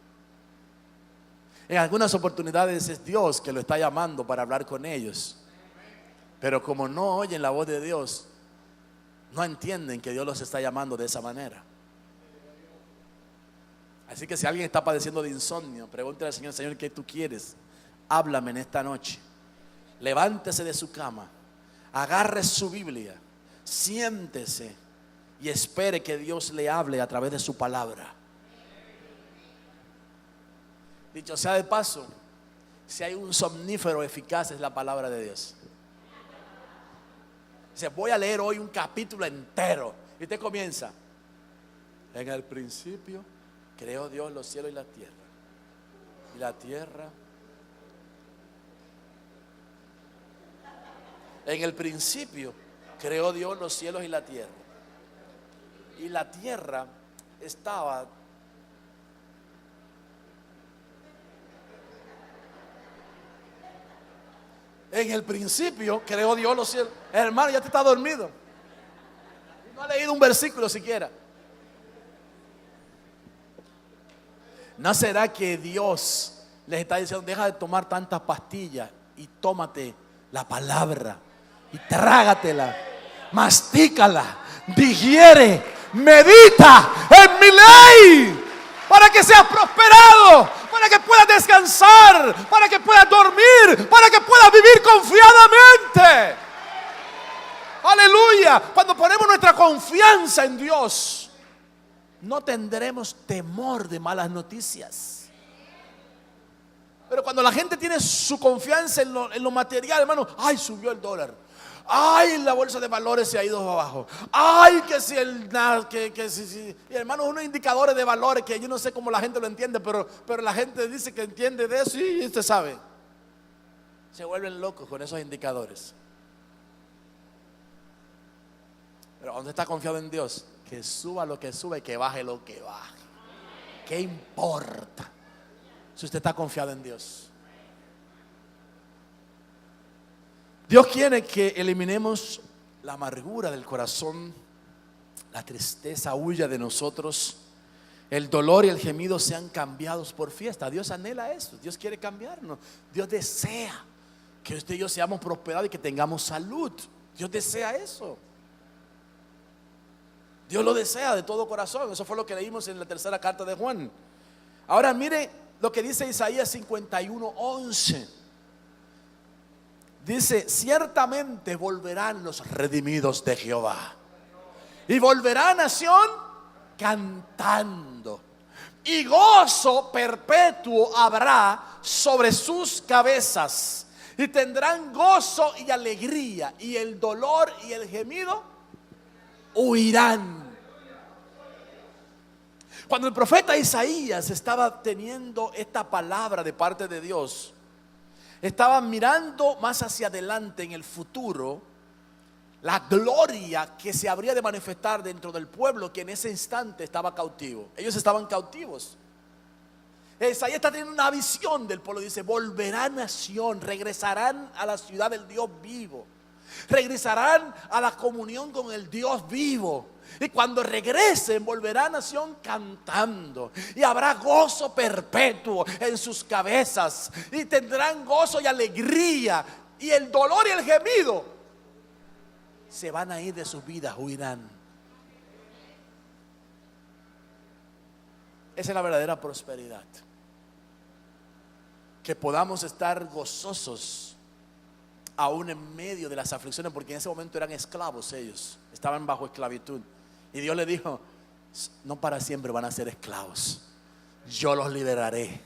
En algunas oportunidades es Dios que lo está llamando para hablar con ellos, pero como no oyen la voz de Dios, no entienden que Dios los está llamando de esa manera. Así que si alguien está padeciendo de insomnio, pregúntale al Señor: Señor, ¿qué tú quieres? Háblame en esta noche. Levántese de su cama, agarre su Biblia, siéntese y espere que Dios le hable a través de su palabra. Dicho sea de paso, si hay un somnífero eficaz, es la palabra de Dios. Dice: voy a leer hoy un capítulo entero. Y usted comienza: en el principio creó Dios los cielos y la tierra. Y la tierra. En el principio creó Dios los cielos y la tierra. Y la tierra estaba en el principio creó Dios los cielos. Hermano, ya te está dormido. No ha leído un versículo siquiera. ¿No será que Dios les está diciendo: deja de tomar tantas pastillas y tómate la palabra y trágatela, mastícala, digiere, medita en mi ley, para que seas prosperado, para que puedas descansar, para que puedas dormir, para que puedas vivir confiadamente? Aleluya. Cuando ponemos nuestra confianza en Dios, no tendremos temor de malas noticias. Pero cuando la gente tiene su confianza en lo material, hermano: ay, subió el dólar, ay, la bolsa de valores se ha ido abajo, ay, que si y hermano, unos indicadores de valores que yo no sé cómo la gente lo entiende, pero la gente dice que entiende de eso y usted sabe, se vuelven locos con esos indicadores. Pero cuando está confiado en Dios, que suba lo que sube y que baje lo que baje, ¿qué importa? Si usted está confiado en Dios. Dios quiere que eliminemos la amargura del corazón, la tristeza huya de nosotros, el dolor y el gemido sean cambiados por fiesta. Dios anhela eso, Dios quiere cambiarnos. Dios desea que usted y yo seamos prosperados y que tengamos salud. Dios desea eso. Dios lo desea de todo corazón. Eso fue lo que leímos en la tercera carta de Juan. Ahora mire lo que dice Isaías 51:11. Dice: ciertamente volverán los redimidos de Jehová, y volverá nación cantando, y gozo perpetuo habrá sobre sus cabezas, y tendrán gozo y alegría, y el dolor y el gemido huirán. Cuando el profeta Isaías estaba teniendo esta palabra de parte de Dios, estaba mirando más hacia adelante en el futuro, la gloria que se habría de manifestar dentro del pueblo que en ese instante estaba cautivo. Ellos estaban cautivos. Isaías está teniendo una visión del pueblo. Dice: volverá nación, regresarán a la ciudad del Dios vivo, regresarán a la comunión con el Dios vivo. Y cuando regresen, volverá nación cantando, y habrá gozo perpetuo en sus cabezas, y tendrán gozo y alegría, y el dolor y el gemido se van a ir de sus vidas, huirán. Esa es la verdadera prosperidad. Que podamos estar gozosos aún en medio de las aflicciones, porque en ese momento eran esclavos ellos, estaban bajo esclavitud. Y Dios le dijo: no para siempre van a ser esclavos. Yo los liberaré,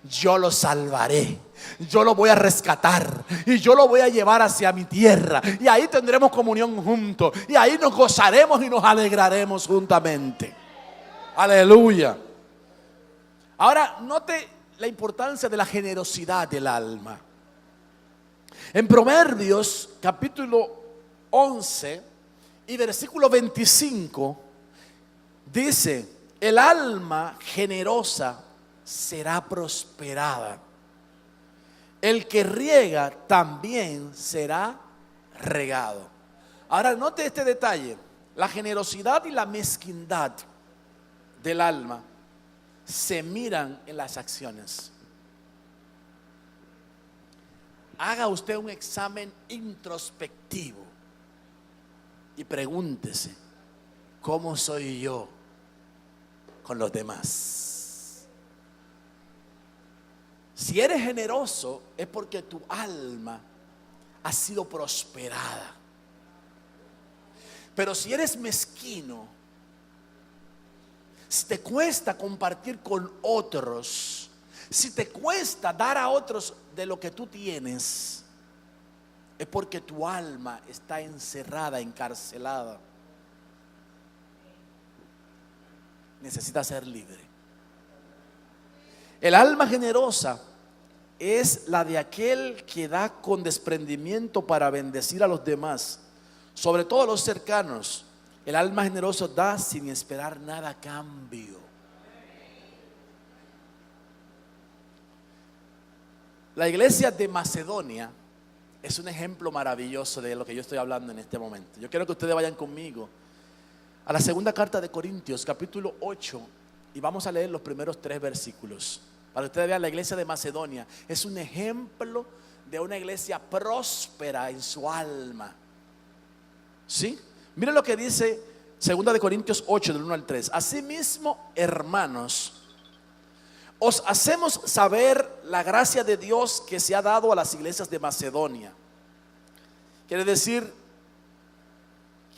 yo los salvaré, yo los voy a rescatar, y yo los voy a llevar hacia mi tierra, y ahí tendremos comunión juntos, y ahí nos gozaremos y nos alegraremos juntamente. Aleluya. Ahora note la importancia de la generosidad del alma. En Proverbios capítulo 11 y versículo 25 dice: el alma generosa será prosperada, el que riega también será regado. Ahora note este detalle: la generosidad y la mezquindad del alma se miran en las acciones. Haga usted un examen introspectivo y pregúntese: ¿cómo soy yo con los demás? Si eres generoso es porque tu alma ha sido prosperada. Pero si eres mezquino, si te cuesta compartir con otros, si te cuesta dar a otros de lo que tú tienes, es porque tu alma está encerrada, encarcelada. Necesita ser libre. El alma generosa es la de aquel que da con desprendimiento para bendecir a los demás, sobre todo a los cercanos. El alma generosa da sin esperar nada a cambio. La iglesia de Macedonia es un ejemplo maravilloso de lo que yo estoy hablando en este momento. Yo quiero que ustedes vayan conmigo a la segunda carta de Corintios, capítulo 8, y vamos a leer los primeros 3 versículos. Para que ustedes vean, la iglesia de Macedonia es un ejemplo de una iglesia próspera en su alma. ¿Sí? Miren lo que dice segunda de Corintios 8, del 1 al 3. Asimismo, hermanos, os hacemos saber la gracia de Dios que se ha dado a las iglesias de Macedonia. Quiere decir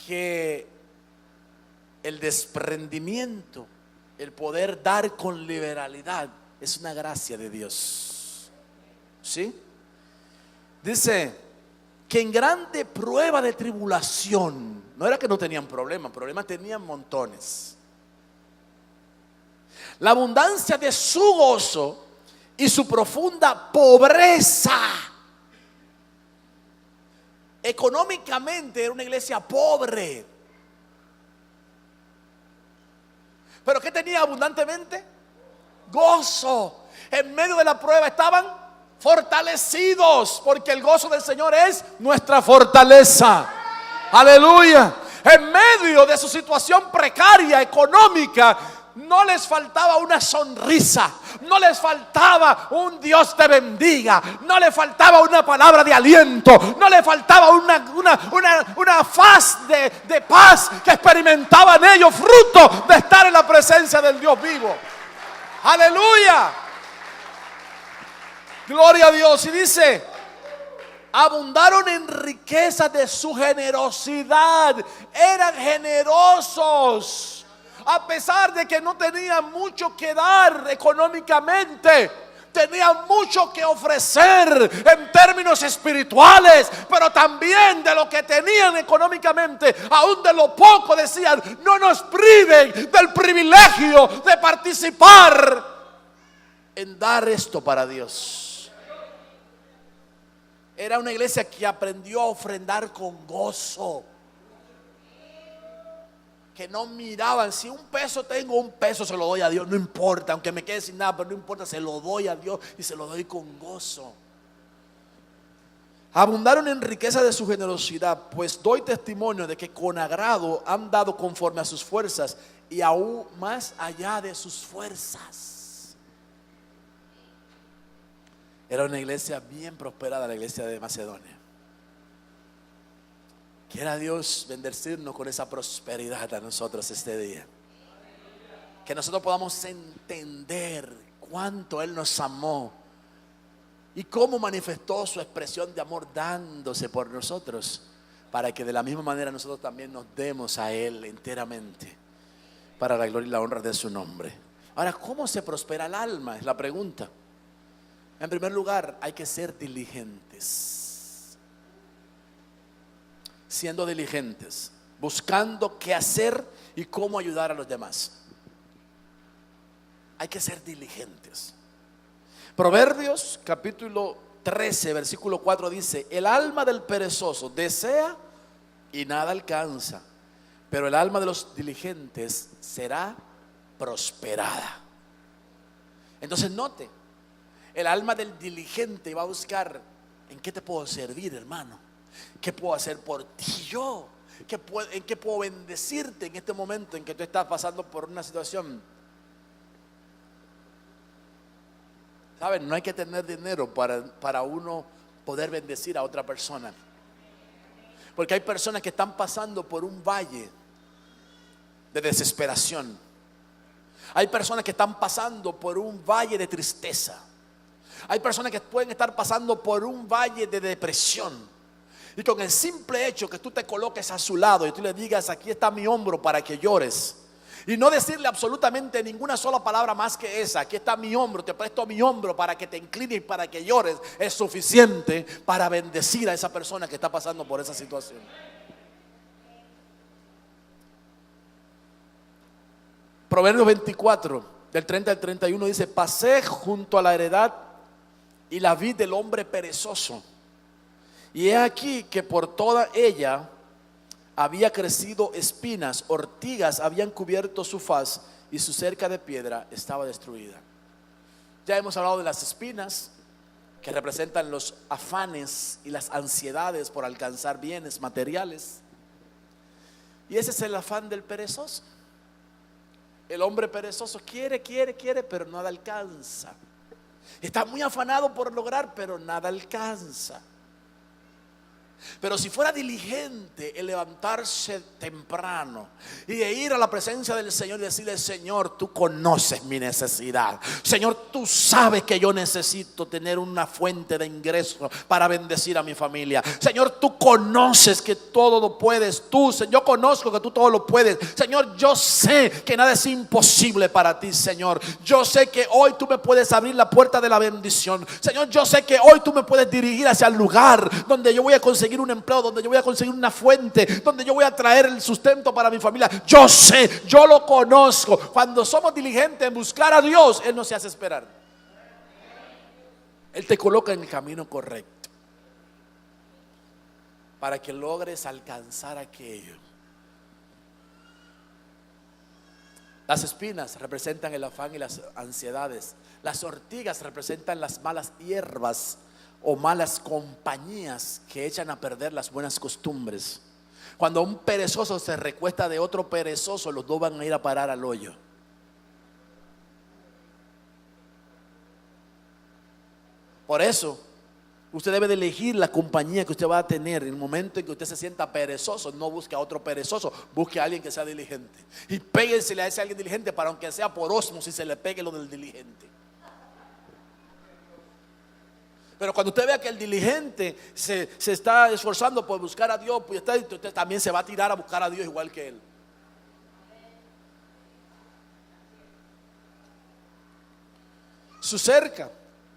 que el desprendimiento, el poder dar con liberalidad, es una gracia de Dios. ¿Sí? Dice que en grande prueba de tribulación, no era que no tenían problemas tenían montones. La abundancia de su gozo y su profunda pobreza. Económicamente era una iglesia pobre. ¿Pero qué tenía abundantemente? Gozo. En medio de la prueba estaban fortalecidos, porque el gozo del Señor es nuestra fortaleza. Aleluya. En medio de su situación precaria económica, no les faltaba una sonrisa, no les faltaba un Dios te bendiga, no les faltaba una palabra de aliento, no les faltaba una faz de paz que experimentaban ellos, fruto de estar en la presencia del Dios vivo. Aleluya. Gloria a Dios. Y dice: abundaron en riqueza de su generosidad. Eran generosos. A pesar de que no tenían mucho que dar económicamente, tenían mucho que ofrecer en términos espirituales, pero también de lo que tenían económicamente, aún de lo poco decían: no nos priven del privilegio de participar en dar esto para Dios. Era una iglesia que aprendió a ofrendar con gozo. que no miraban, si un peso tengo, un peso se lo doy a Dios, no importa, aunque me quede sin nada, pero no importa, se lo doy a Dios y se lo doy con gozo. Abundaron en riqueza de su generosidad, pues doy testimonio de que con agrado han dado conforme a sus fuerzas y aún más allá de sus fuerzas. Era una iglesia bien prosperada, la iglesia de Macedonia. Quiera Dios bendecirnos con esa prosperidad a nosotros este día. Que nosotros podamos entender cuánto Él nos amó y cómo manifestó su expresión de amor dándose por nosotros, para que de la misma manera nosotros también nos demos a Él enteramente, para la gloria y la honra de su nombre. Ahora, ¿cómo se prospera el alma? Es la pregunta. En primer lugar, hay que ser diligentes. Siendo diligentes, buscando qué hacer y cómo ayudar a los demás. Hay que ser diligentes. Proverbios capítulo 13 versículo 4 dice: el alma del perezoso desea y nada alcanza, pero el alma de los diligentes será prosperada. Entonces note, el alma del diligente va a buscar: ¿en qué te puedo servir, hermano? ¿Qué puedo hacer por ti yo? ¿En qué puedo bendecirte en este momento en que tú estás pasando por una situación? ¿Saben? No hay que tener dinero para uno poder bendecir a otra persona. Porque hay personas que están pasando por un valle de desesperación. Hay personas que están pasando por un valle de tristeza. Hay personas que pueden estar pasando por un valle de depresión. Y con el simple hecho que tú te coloques a su lado y tú le digas: aquí está mi hombro para que llores, y no decirle absolutamente ninguna sola palabra más que esa: aquí está mi hombro, te presto mi hombro para que te inclines y para que llores, es suficiente para bendecir a esa persona que está pasando por esa situación. Proverbios 24 del 30 al 31 dice: pasé junto a la heredad y la vi del hombre perezoso, y he aquí que por toda ella había crecido espinas, ortigas habían cubierto su faz, y su cerca de piedra estaba destruida. Ya hemos hablado de las espinas, que representan los afanes y las ansiedades por alcanzar bienes materiales. Y ese es el afán del perezoso. El hombre perezoso quiere, pero nada alcanza. Está muy afanado por lograr, pero nada alcanza. Pero si fuera diligente el levantarse temprano y de ir a la presencia del Señor y decirle: Señor, tú conoces mi necesidad. Señor, tú sabes que yo necesito tener una fuente de ingreso para bendecir a mi familia. Señor, tú conoces que todo lo puedes. Yo conozco que tú todo lo puedes. Señor, yo sé que nada es imposible para ti, Señor. Yo sé que hoy tú me puedes abrir la puerta de la bendición. Señor, yo sé que hoy tú me puedes dirigir hacia el lugar donde yo voy a conseguir un empleo, donde yo voy a conseguir una fuente, donde yo voy a traer el sustento para mi familia. Yo sé, yo lo conozco. Cuando somos diligentes en buscar a Dios, Él no se hace esperar. Él te coloca en el camino correcto para que logres alcanzar aquello. Las espinas representan el afán y las ansiedades. Las ortigas representan las malas hierbas o malas compañías que echan a perder las buenas costumbres. Cuando un perezoso se recuesta de otro perezoso, los dos van a ir a parar al hoyo. Por eso usted debe de elegir la compañía que usted va a tener. En el momento en que usted se sienta perezoso, no busque a otro perezoso, busque a alguien que sea diligente. Y péguensele a ese alguien diligente, para aunque sea por osmosis se le pegue lo del diligente. Pero cuando usted vea que el diligente se está esforzando por buscar a Dios, pues usted también se va a tirar a buscar a Dios igual que él. Su cerca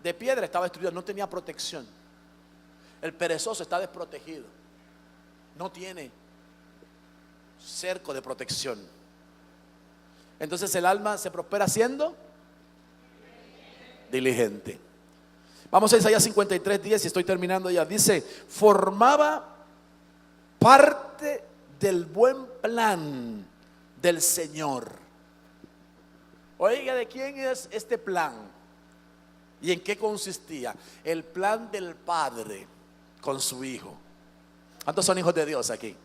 de piedra estaba destruida, no tenía protección. El perezoso está desprotegido, no tiene cerco de protección. Entonces el alma se prospera siendo diligente. Vamos a Isaías 53:10 y estoy terminando ya. Dice: formaba parte del buen plan del Señor. Oiga, ¿de quién es este plan? ¿Y en qué consistía? El plan del Padre con su Hijo. ¿Cuántos son hijos de Dios aquí?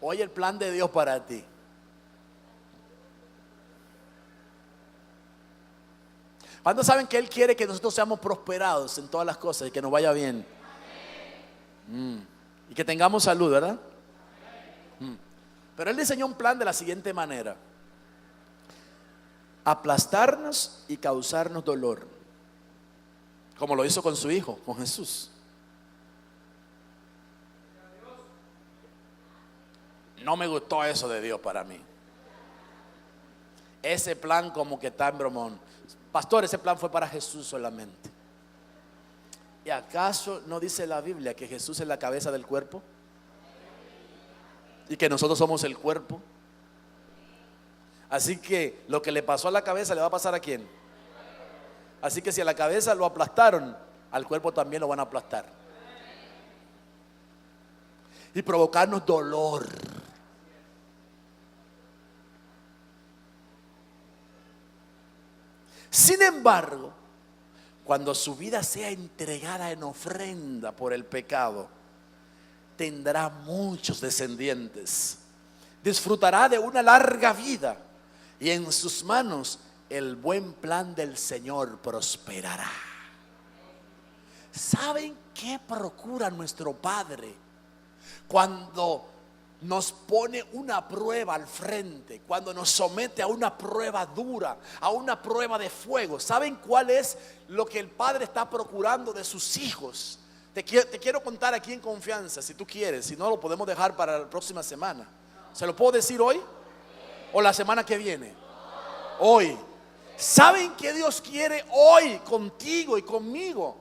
Oye, el plan de Dios para ti. ¿Cuántos saben que Él quiere que nosotros seamos prosperados en todas las cosas y que nos vaya bien? Y que tengamos salud, ¿verdad? Pero Él diseñó un plan de la siguiente manera: aplastarnos y causarnos dolor, como lo hizo con su Hijo, con Jesús. No me gustó eso de Dios para mí. Ese plan como que está en bromón. Pastor, ese plan fue para Jesús solamente. ¿Y acaso no dice la Biblia que Jesús es la cabeza del cuerpo? Y que nosotros somos el cuerpo. Así que lo que le pasó a la cabeza le va a pasar ¿a quién? Así que si a la cabeza lo aplastaron, al cuerpo también lo van a aplastar. Y provocarnos dolor. Sin embargo, cuando su vida sea entregada en ofrenda por el pecado, tendrá muchos descendientes, disfrutará de una larga vida y en sus manos el buen plan del Señor prosperará. ¿Saben qué procura nuestro Padre cuando nos pone una prueba al frente, cuando nos somete a una prueba dura, a una prueba de fuego? ¿Saben cuál es lo que el Padre está procurando de sus hijos? Te quiero contar aquí en confianza, si tú quieres. Si no, lo podemos dejar para la próxima semana. ¿Se lo puedo decir hoy? ¿O la semana que viene? Hoy. ¿Saben qué Dios quiere hoy contigo y conmigo?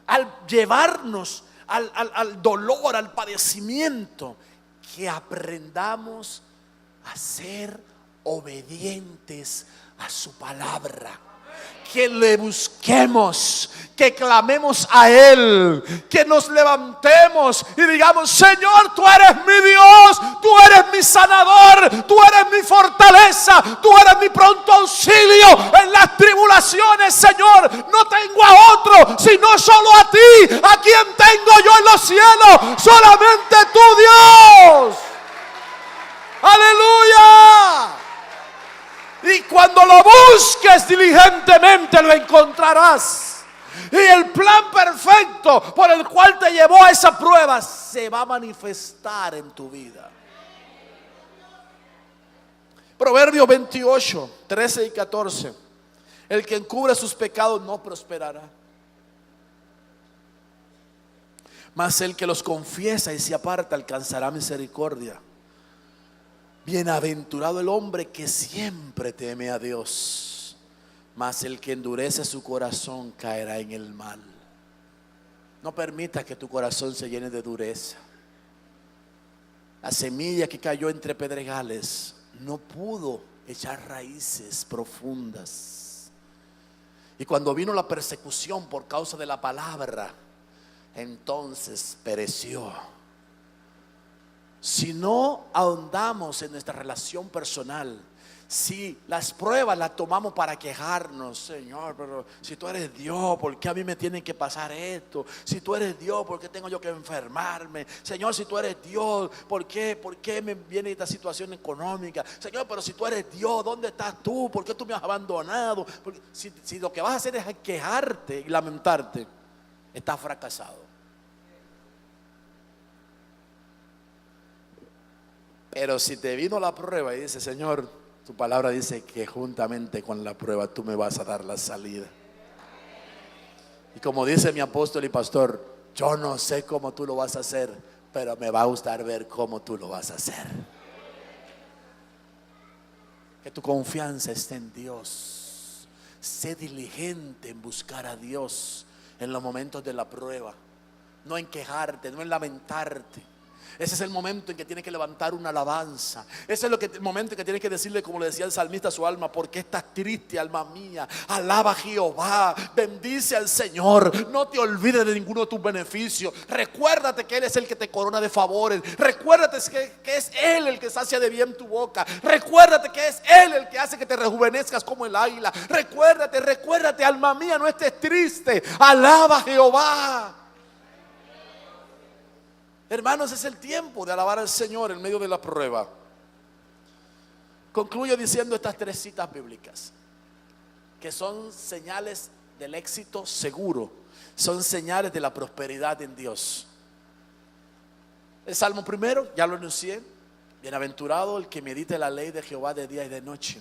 Al llevarnos al dolor, al padecimiento, que aprendamos a ser obedientes a su palabra, que le busquemos, que clamemos a Él, que nos levantemos y digamos: Señor, tú eres mi Dios, tú eres mi sanador, tú eres mi fortaleza, tú eres mi pronto auxilio en las tribulaciones. Señor, no tengo a otro sino solo a ti. ¿A quién tengo yo en los cielos? Solamente tú, Dios. ¡Aleluya! Y cuando lo busques diligentemente lo encontrarás. Y el plan perfecto por el cual te llevó a esa prueba se va a manifestar en tu vida. Proverbios 28, 13 y 14. El que encubre sus pecados no prosperará, mas el que los confiesa y se aparta alcanzará misericordia. Bienaventurado el hombre que siempre teme a Dios, mas el que endurece su corazón caerá en el mal. No permita que tu corazón se llene de dureza. La semilla que cayó entre pedregales no pudo echar raíces profundas. Y cuando vino la persecución por causa de la palabra, entonces pereció. Si no ahondamos en nuestra relación personal, si las pruebas las tomamos para quejarnos: Señor, pero si tú eres Dios, ¿por qué a mí me tiene que pasar esto? Si tú eres Dios, ¿por qué tengo yo que enfermarme? Señor, si tú eres Dios, ¿por qué me viene esta situación económica? Señor, pero si tú eres Dios, ¿dónde estás tú? ¿Por qué tú me has abandonado? Porque si lo que vas a hacer es quejarte y lamentarte, estás fracasado. Pero si te vino la prueba y dices: Señor, tu palabra dice que juntamente con la prueba tú me vas a dar la salida. Y como dice mi apóstol y pastor, yo no sé cómo tú lo vas a hacer, pero me va a gustar ver cómo tú lo vas a hacer. Que tu confianza esté en Dios. Sé diligente en buscar a Dios en los momentos de la prueba. No en quejarte, no en lamentarte. Ese es el momento en que tiene que levantar una alabanza. Ese es el momento en que tiene que decirle, como le decía el salmista a su alma: ¿por qué estás triste, alma mía? Alaba a Jehová, bendice al Señor. No te olvides de ninguno de tus beneficios. Recuérdate que Él es el que te corona de favores. Recuérdate que es Él el que sacia de bien tu boca. Recuérdate que es Él el que hace que te rejuvenezcas como el águila. Recuérdate, alma mía, no estés triste. Alaba a Jehová. Hermanos, es el tiempo de alabar al Señor en medio de la prueba. Concluyo diciendo estas 3 citas bíblicas, que son señales del éxito seguro, son señales de la prosperidad en Dios. El Salmo primero, ya lo anuncié: bienaventurado el que medite la ley de Jehová de día y de noche,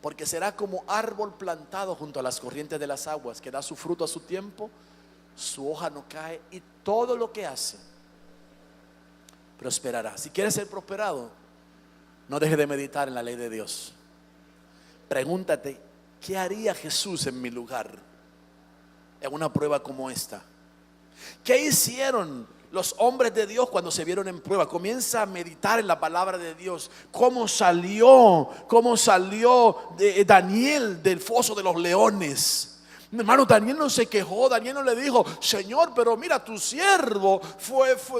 porque será como árbol plantado junto a las corrientes de las aguas, que da su fruto a su tiempo, su hoja no cae, y todo lo que hace prosperará. Si quieres ser prosperado, no dejes de meditar en la ley de Dios. Pregúntate: ¿qué haría Jesús en mi lugar en una prueba como esta? ¿Qué hicieron los hombres de Dios cuando se vieron en prueba? Comienza a meditar en la palabra de Dios. ¿Cómo salió de Daniel del foso de los leones? Hermano, Daniel no se quejó. Daniel no le dijo: Señor, pero mira, tu siervo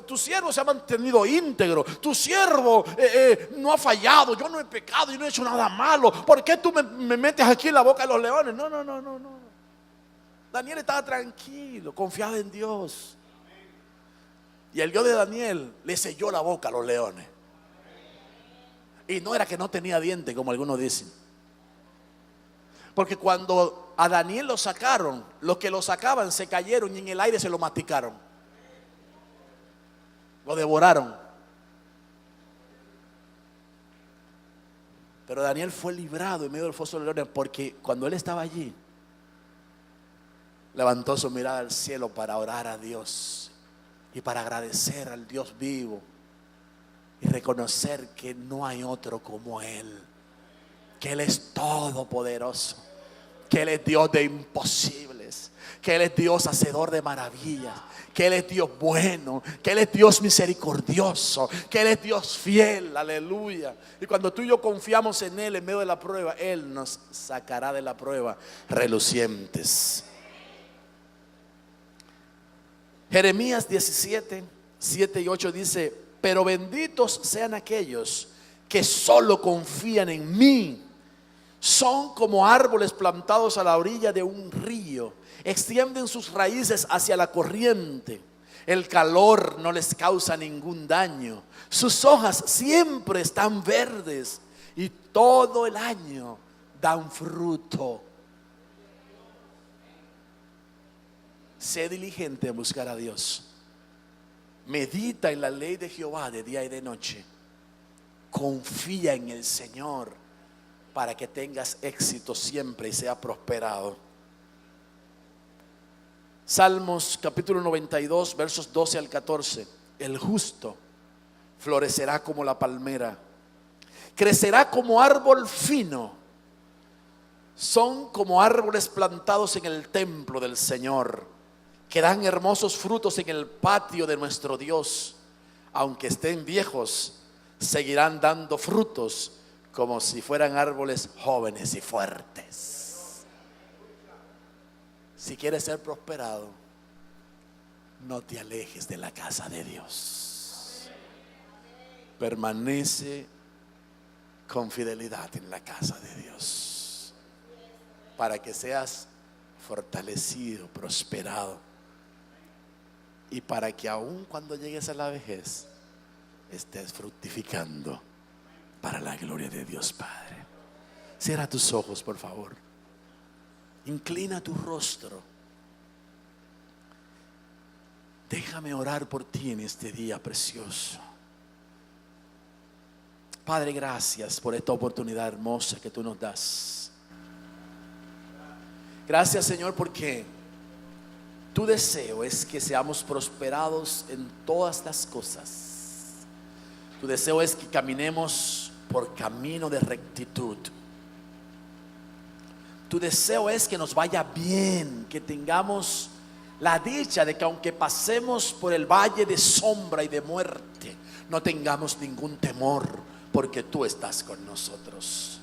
tu siervo se ha mantenido íntegro, tu siervo no ha fallado, yo no he pecado, yo no he hecho nada malo, ¿por qué tú me metes aquí en la boca de los leones? No. Daniel estaba tranquilo, confiado en Dios. Y el Dios de Daniel le selló la boca a los leones. Y no era que no tenía dientes, como algunos dicen. Porque cuando a Daniel lo sacaron, los que lo sacaban se cayeron y en el aire se lo masticaron. Lo devoraron. Pero Daniel fue librado en medio del foso de los leones, porque cuando él estaba allí, levantó su mirada al cielo para orar a Dios y para agradecer al Dios vivo y reconocer que no hay otro como Él, que Él es todopoderoso, que Él es Dios de imposibles, que Él es Dios hacedor de maravillas, que Él es Dios bueno, que Él es Dios misericordioso, que Él es Dios fiel, aleluya. Y cuando tú y yo confiamos en Él en medio de la prueba, Él nos sacará de la prueba relucientes. Jeremías 17, 7 y 8 dice: pero benditos sean aquellos que solo confían en mí. Son como árboles plantados a la orilla de un río, extienden sus raíces hacia la corriente. El calor no les causa ningún daño, sus hojas siempre están verdes y todo el año dan fruto. Sé diligente en buscar a Dios. Medita en la ley de Jehová de día y de noche. Confía en el Señor para que tengas éxito siempre y sea prosperado. Salmos capítulo 92, versos 12 al 14. El justo florecerá como la palmera, crecerá como árbol fino. Son como árboles plantados en el templo del Señor, que dan hermosos frutos en el patio de nuestro Dios. Aunque estén viejos, seguirán dando frutos como si fueran árboles jóvenes y fuertes. Si quieres ser prosperado, no te alejes de la casa de Dios. Permanece con fidelidad en la casa de Dios, para que seas fortalecido, prosperado, y para que aun cuando llegues a la vejez estés fructificando para la gloria de Dios Padre. Cierra tus ojos, por favor. Inclina tu rostro. Déjame orar por ti en este día precioso. Padre, gracias por esta oportunidad hermosa que tú nos das. Gracias, Señor, porque tu deseo es que seamos prosperados en todas las cosas. Tu deseo es que caminemos por camino de rectitud. Tu deseo es que nos vaya bien, que tengamos La dicha de que aunque pasemos por el valle de sombra y de muerte, no tengamos ningún temor, porque tú estás con nosotros.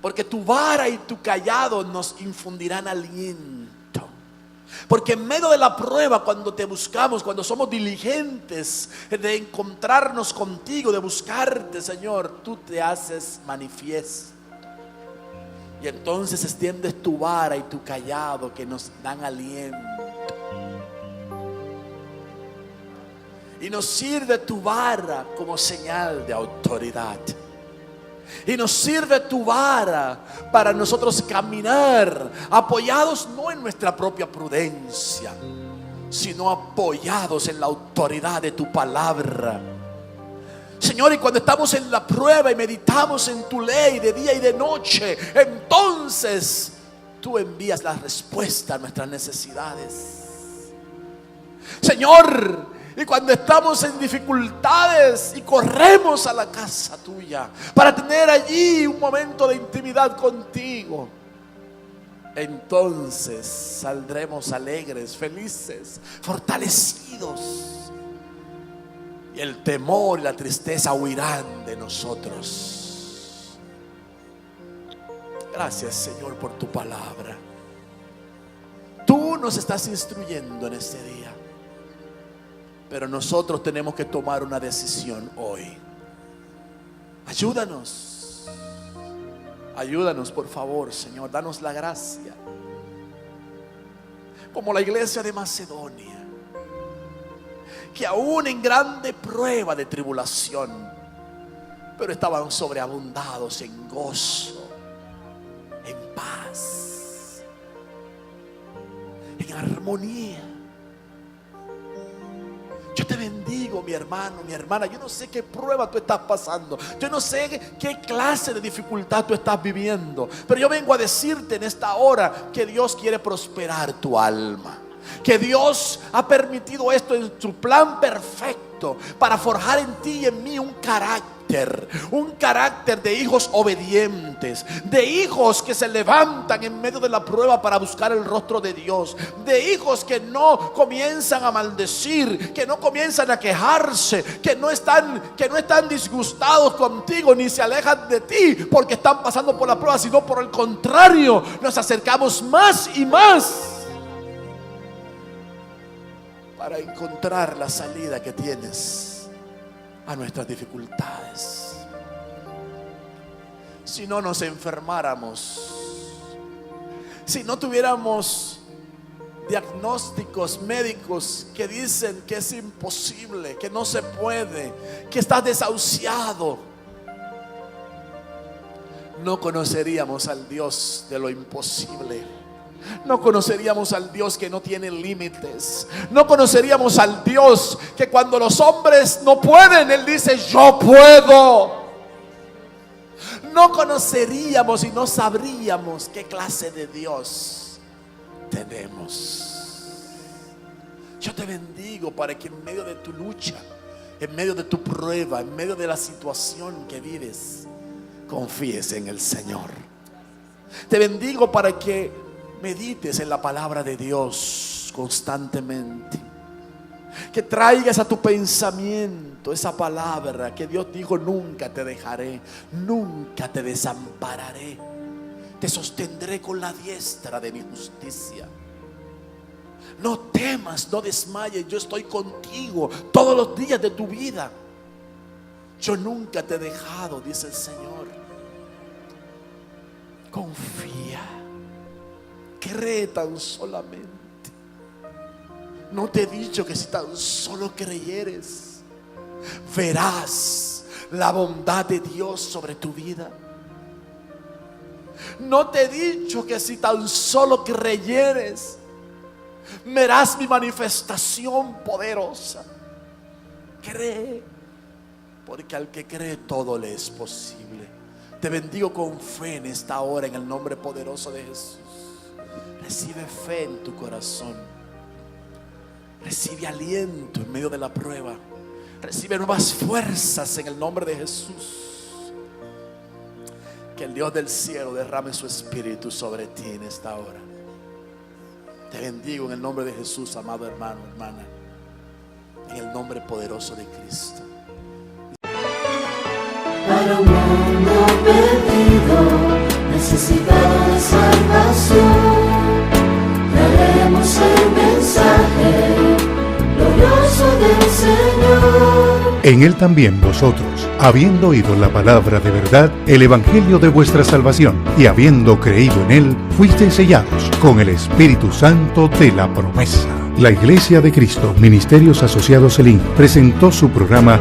Porque tu vara y tu cayado nos infundirán aliento. Porque en medio de la prueba, cuando te buscamos, cuando somos diligentes de encontrarnos contigo, de buscarte, Señor, tú te haces manifiesto. Y entonces extiendes tu vara y tu cayado que nos dan aliento. Y nos sirve tu vara como señal de autoridad. Y nos sirve tu vara para nosotros caminar apoyados no en nuestra propia prudencia, sino apoyados en la autoridad de tu palabra. Señor, y cuando estamos en la prueba y meditamos en tu ley de día y de noche, entonces tú envías la respuesta a nuestras necesidades. Señor, y cuando estamos en dificultades y corremos a la casa tuya para tener allí un momento de intimidad contigo, entonces saldremos alegres, felices, fortalecidos. Y el temor y la tristeza huirán de nosotros. Gracias, Señor, por tu palabra. Tú nos estás instruyendo en este día, pero nosotros tenemos que tomar una decisión hoy. Ayúdanos. Ayúdanos, por favor, Señor. Danos la gracia. Como la iglesia de Macedonia, que aún en grande prueba de tribulación, pero estaban sobreabundados en gozo, en paz, en armonía. Yo te bendigo, mi hermano, mi hermana. Yo no sé qué prueba tú estás pasando. Yo no sé qué clase de dificultad tú estás viviendo. Pero yo vengo a decirte en esta hora que Dios quiere prosperar tu alma. Que Dios ha permitido esto en su plan perfecto para forjar en ti y en mí un carácter de hijos obedientes, de hijos que se levantan en medio de la prueba para buscar el rostro de Dios, de hijos que no comienzan a maldecir, que no comienzan a quejarse, que no están disgustados contigo ni se alejan de ti porque están pasando por la prueba, sino por el contrario, nos acercamos más y más para encontrar la salida que tienes a nuestras dificultades. Si no nos enfermáramos, si no tuviéramos diagnósticos médicos que dicen que es imposible, que no se puede, que estás desahuciado, no conoceríamos al Dios de lo imposible. No conoceríamos al Dios que no tiene límites. No conoceríamos al Dios que cuando los hombres no pueden, Él dice: yo puedo. No conoceríamos y no sabríamos qué clase de Dios tenemos. Yo te bendigo para que en medio de tu lucha, en medio de tu prueba, en medio de la situación que vives, confíes en el Señor. Te bendigo para que medites en la palabra de Dios constantemente. Que traigas a tu pensamiento esa palabra que Dios dijo: nunca te dejaré, nunca te desampararé, te sostendré con la diestra de mi justicia. No temas, no desmayes, yo estoy contigo todos los días de tu vida. Yo nunca te he dejado, dice el Señor. Confía. Cree tan solamente. No te he dicho que si tan solo creyeres, verás la bondad de Dios sobre tu vida? No te he dicho que si tan solo creyeres, verás mi manifestación poderosa? Cree, porque al que cree todo le es posible. Te bendigo con fe en esta hora, en el nombre poderoso de Jesús. Recibe fe en tu corazón. Recibe aliento en medio de la prueba. Recibe nuevas fuerzas en el nombre de Jesús. Que el Dios del cielo derrame su espíritu sobre ti en esta hora. Te bendigo en el nombre de Jesús, amado hermano, hermana. En el nombre poderoso de Cristo. Para un mundo perdido, necesitado de salvación, traeremos el mensaje glorioso del Señor. En Él también vosotros, habiendo oído la palabra de verdad, el evangelio de vuestra salvación, y habiendo creído en Él, fuisteis sellados con el Espíritu Santo de la promesa. La Iglesia de Cristo, Ministerios Asociados Elín, presentó su programa